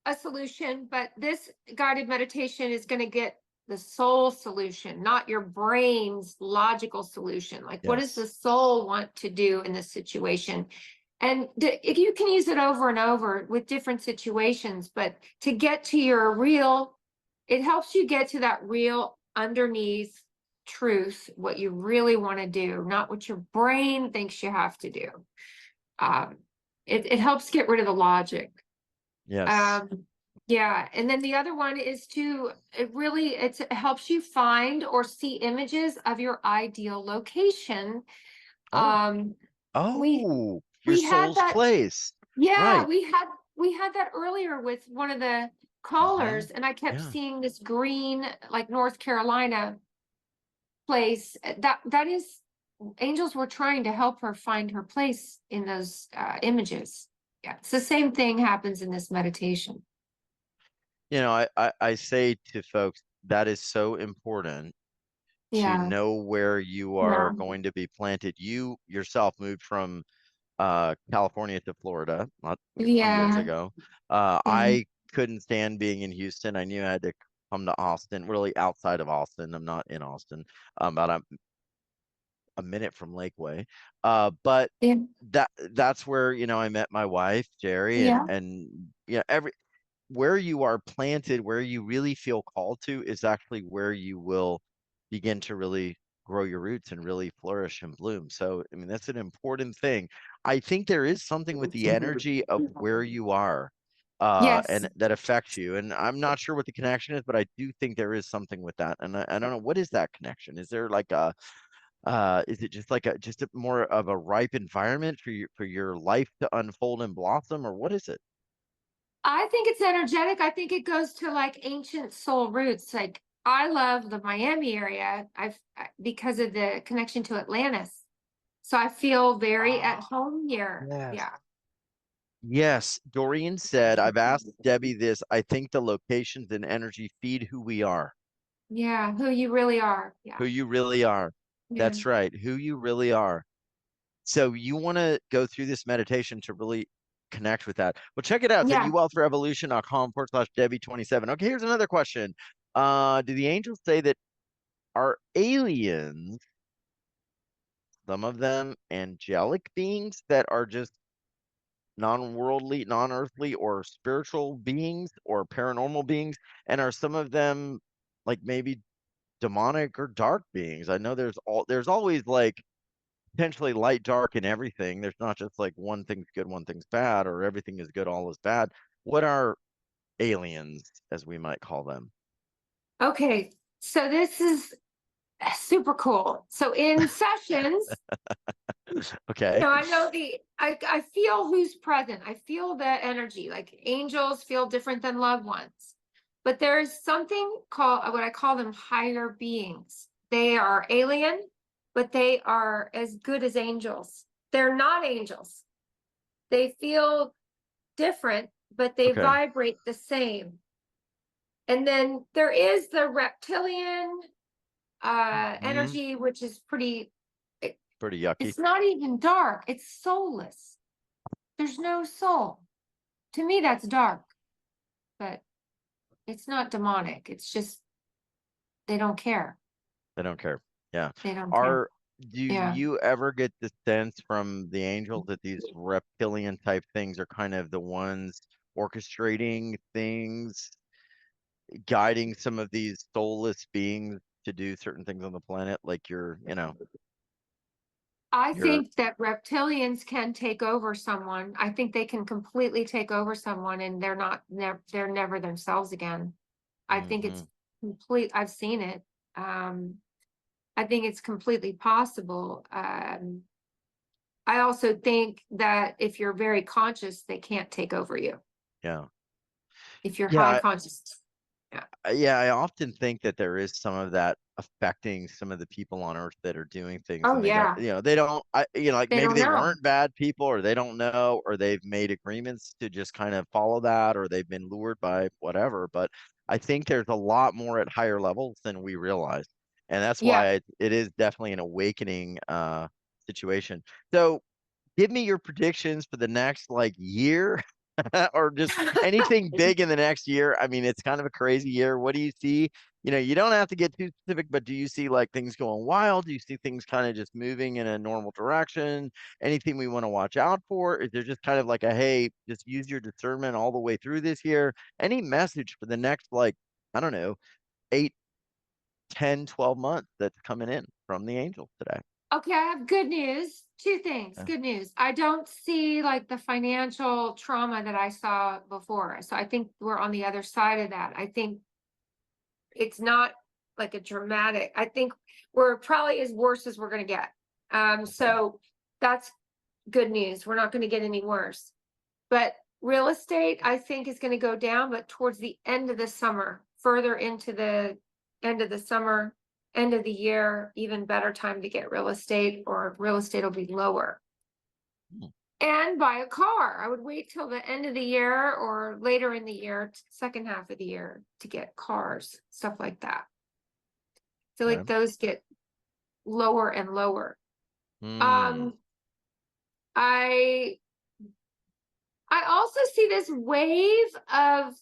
a solution, but this guided meditation is going to get the soul solution, not your brain's logical solution. Like, what does the soul want to do in this situation? And if you can use it over and over with different situations, but to get to your real it helps you get to that real underneath truth, what you really want to do, not what your brain thinks you have to do. It helps get rid of the logic. Yes. Yeah, and then the other one is it helps you find or see images of your ideal location. Oh. We Oh, your we had soul's that, place. yeah, Right. we had that earlier with one of the Mhm. callers, and I kept Yeah. seeing this green, like North Carolina place. That is, angels were trying to help her find her place in those images. Yeah, it's the same thing happens in this meditation. You know, I say to folks that is so important to Yeah, know where you yeah, are going to be planted. You yourself moved from California to Florida not some years yeah, ago. yeah. I couldn't stand being in Houston. I knew I had to come to Austin, really outside of Austin. I'm not in Austin, about a minute from Lakeway. But Yeah, that's where, you know, I met my wife, Jerry, yeah. and you know, where you are planted, where you really feel called to is actually where you will begin to really grow your roots and really flourish and bloom. So, I mean, that's an important thing. I think there is something with the energy of where you are, Yes. and that affects you. And I'm not sure what the connection is, but I do think there is something with that. And I don't know, what is that connection? Is there like is it just like just a more of a ripe environment for your life to unfold and blossom, or what is it? I think it's energetic. I think it goes to like ancient soul roots. Like I love the Miami area. Because of the connection to Atlantis. So I feel very at Oh, home here. yes. Yeah. Yes, Doreen said, I've asked Debbie this. I think the locations and energy feed who we are, Yeah. Who you really are. who Yeah. you really are. Yeah. That's right, who you really are. So you want to go through this meditation to really connect with that. Well, check it out. It's at Yeah. uwealthrevolution.com/Debbie27. Okay, here's another question. Do the angels say that are aliens, some of them angelic beings that are just non-worldly, non-earthly, or spiritual beings or paranormal beings? And are some of them like maybe demonic or dark beings? I know there's always like potentially light, dark, and everything. There's not just like one thing's good, one thing's bad, or everything is good, all is bad. What are aliens, as we might call them? Okay. So this is super cool. So in sessions, Okay. I know I feel who's present. I feel the energy. Like angels feel different than loved ones. But there's something called what I call them higher beings. They are alien, but they are as good as angels. They're not angels. They feel different, but they Okay. vibrate the same. And then there is the reptilian Hmm. energy, which is Pretty yucky. it's not even dark, it's soulless. There's no soul. To me, that's dark, but it's not demonic. It's just they don't care. They don't care. Yeah. They don't care. Are Do Yeah. you ever get the sense from the angels that these reptilian type things are kind of the ones orchestrating things, guiding some of these soulless beings to do certain things on the planet? Like I your think that reptilians can take over someone. I think they can completely take over someone and they're never themselves again. I think it's hmm complete. I've seen it. I think it's completely possible. I also think that if you're very conscious, they can't take over you. yeah. If you're high Yeah, conscious. Yeah. yeah, I often think that there is some of that affecting some of the people on Earth that are doing things, Oh and they don't, yeah. they don't, like They maybe don't they know. weren't bad people, or they don't know, or they've made agreements to just kind of follow that, or they've been lured by whatever. But I think there's a lot more at higher levels than we realize, and that's Yeah. why it is definitely an awakening situation. So give me your predictions for the next like year, or just anything big in the next year. I mean, it's kind of a crazy year. What do you see? You don't have to get too specific, but do you see like things going wild? Do you see things kind of just moving in a normal direction? Anything we want to watch out for? Is there just kind of like a, hey, just use your discernment all the way through this year? Any message for the next like I don't know, 8, 10, 12 months that's coming in from the angels today. Okay, I have good news. Two things. Yeah. Good news. I don't see like the financial trauma that I saw before. So I think we're on the other side of that. I think it's not like a dramatic. I think we're probably as worse as we're going to get. So that's good news. We're not going to get any worse. But real estate, I think, is going to go down, but towards the end of the summer, further into the end of the summer, end of the year, even better time to get real estate, or real estate will be lower. And buy a car. I would wait till the end of the year or later in the year, second half of the year, to get cars, stuff like that. I feel like those get lower and lower. I also see this wave of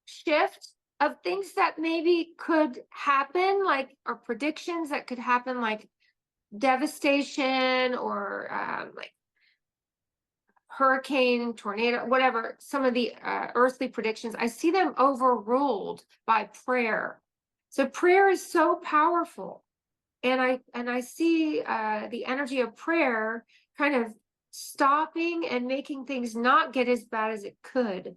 shift of things that maybe could happen, like, or predictions that could happen, like devastation, or like hurricane, tornado, whatever, some of the earthly predictions. I see them overruled by prayer. So prayer is so powerful. And I see the energy of prayer kind of stopping and making things not get as bad as it could.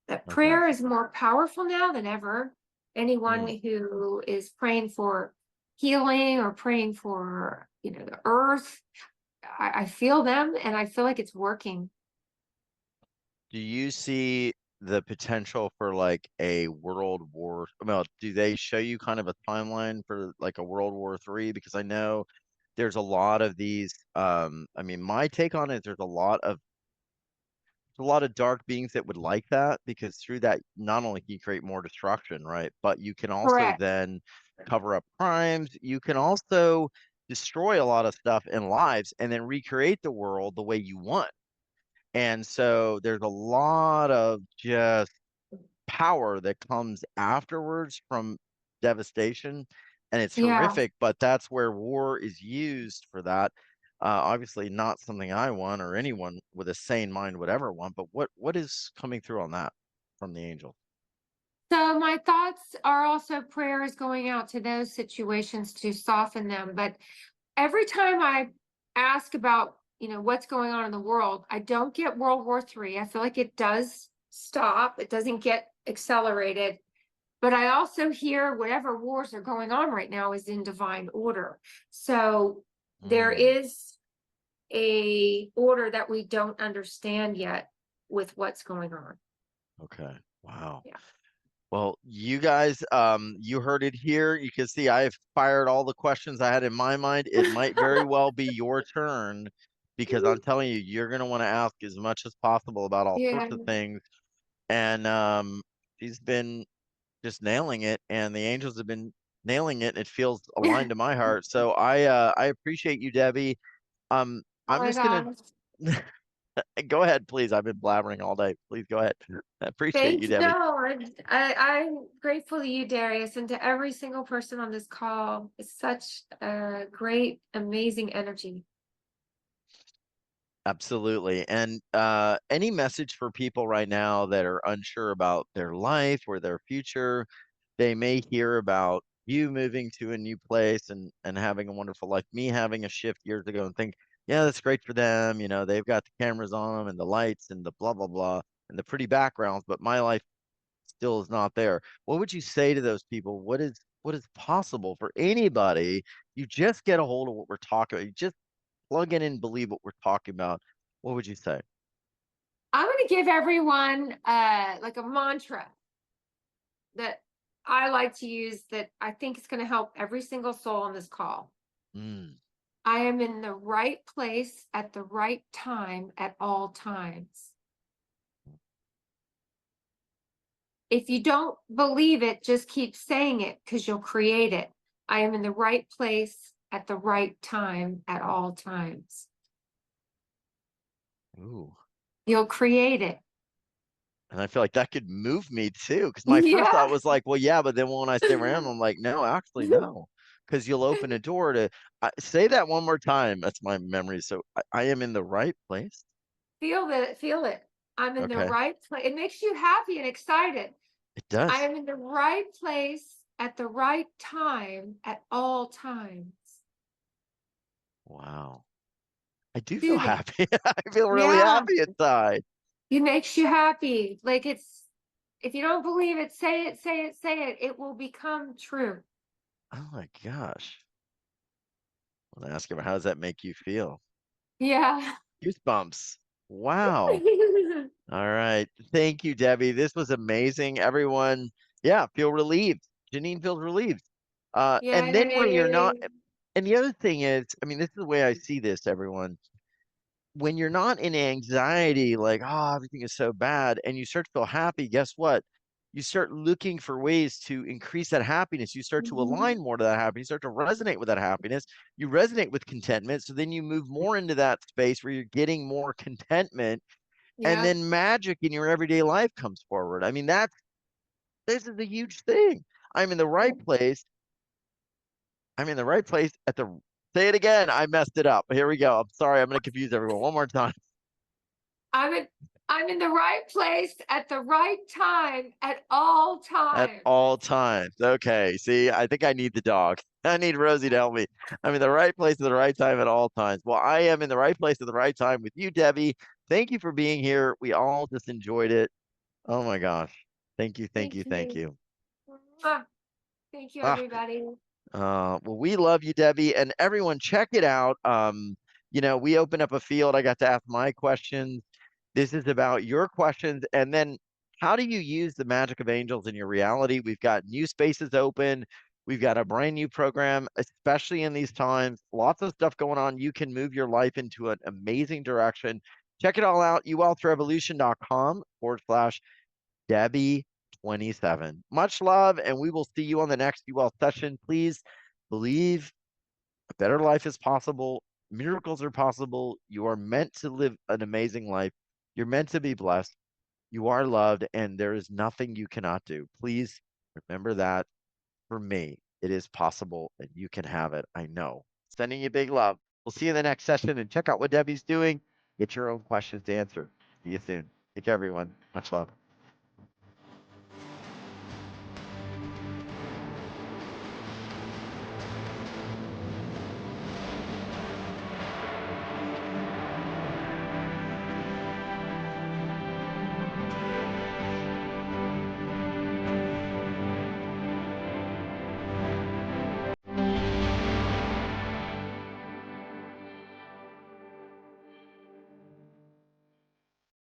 That prayer is more powerful now than ever. Anyone who is praying for healing or praying for, the earth, I feel them, and I feel like it's working. Do you see the potential for like a world war? Well, do they show you kind of a timeline for like a World War III? Because I know there's a lot of these. I mean, my take on it, there's a lot of dark beings that would like that, because through that, not only can you create more destruction, right? But you can also then cover up crimes. You can also destroy a lot of stuff in lives and then recreate the world the way you want. And so there's a lot of just power that comes afterwards from devastation, and it's horrific, but that's where war is used for that. Obviously not something I want, or anyone with a sane mind would ever want, but what is coming through on that from the angel? So my thoughts are also prayers going out to those situations to soften them. But every time I ask about, what's going on in the world, I don't get World War III. I feel like it does stop. It doesn't get accelerated. But I also hear whatever wars are going on right now is in divine order. So there is a order that we don't understand yet with what's going on. Okay. Wow. Yeah. Well, you guys, you heard it here. You can see I've fired all the questions I had in my mind. It might very well be your turn, because I'm telling you, you're going to want to ask as much as possible about all sorts of things. And she's been just nailing it, and the angels have been nailing it. It feels aligned to my heart. So I appreciate you, Debbie. I'm just going to go ahead, please. I've been blabbering all day. Please go ahead. I appreciate you, Debbie. No, I'm grateful to you, Darius, and to every single person on this call. It's such a great, amazing energy. Absolutely. And any message for people right now that are unsure about their life or their future? They may hear about you moving to a new place and having a wonderful life, me having a shift years ago, and think, yeah, that's great for them. They've got the cameras on them and the lights and the blah, blah, blah, and the pretty backgrounds, but my life still is not there. What would you say to those people? What is possible for anybody? You just get a hold of what we're talking about. You just plug in and believe what we're talking about. What would you say? I'm going to give everyone like a mantra that I like to use, that I think is going to help every single soul on this call. I am in the right place at the right time at all times. If you don't believe it, just keep saying it, because you'll create it. I am in the right place at the right time at all times. Ooh. You'll create it. And I feel like that could move me too, because my first thought was like, well, yeah, but then when I stay around, I'm like, no, actually, no, because you'll open a door to say that one more time. That's my memory. So I am in the right place. Feel it. I'm in the right place. It makes you happy and excited. It does. I am in the right place at the right time at all times. Wow. I do feel Soothing. happy. I feel really Yeah. happy inside. It makes you happy. Like if you don't believe it, say it, say it, say it. It will become true. Oh my gosh. I want to ask him, how does that make you feel? Yeah. Goosebumps. Wow. All right. Thank you, Debbie. This was amazing. Everyone, yeah, feel relieved. Janine feels relieved. And then when you're not, Yay. and the other thing is, I mean, this is the way I see this, everyone. When you're not in anxiety, like, oh, everything is so bad, and you start to feel happy, guess what? You start looking for ways to increase that happiness. You start to Mhm. align more to that happiness, you start to resonate with that happiness. You resonate with contentment. So then you move more into that space where you're getting more contentment, and Yeah. then magic in your everyday life comes forward. I mean, this is a huge thing. I'm in the right place. I'm in the right place at the say it again. I messed it up. Here we go. I'm sorry. I'm going to confuse everyone one more time. I'm in I'm in the right place at the right time at all At times. all times. Okay. See, I think I need the dog. I need Rosie to help me. I'm in the right place at the right time at all times. Well, I am in the right place at the right time with you, Debbie. Thank you for being here. We all just enjoyed it. Oh my gosh. Thank you. Thank you. Thank Thank you. you. Mwah. Thank you, Ah, everybody. well, we love you, Debbie, and everyone, check it out. We open up a field. I got to ask my questions. This is about your questions, and then how do you use the magic of angels in your reality? We've got new spaces open. We've got a brand new program, especially in these times. Lots of stuff going on. You can move your life into an amazing direction. Check it all out, uwealthrevolution.com/Debbie27. Much love, and we will see you on the next UL session. Please believe a better life is possible. Miracles are possible. You are meant to live an amazing life. You're meant to be blessed. You are loved, and there is nothing you cannot do. Please remember that for me. It is possible, and you can have it. I know. Sending you big love. We'll see you in the next session, and check out what Debbie's doing. Get your own questions answered. See you soon. Take care, everyone. Much love.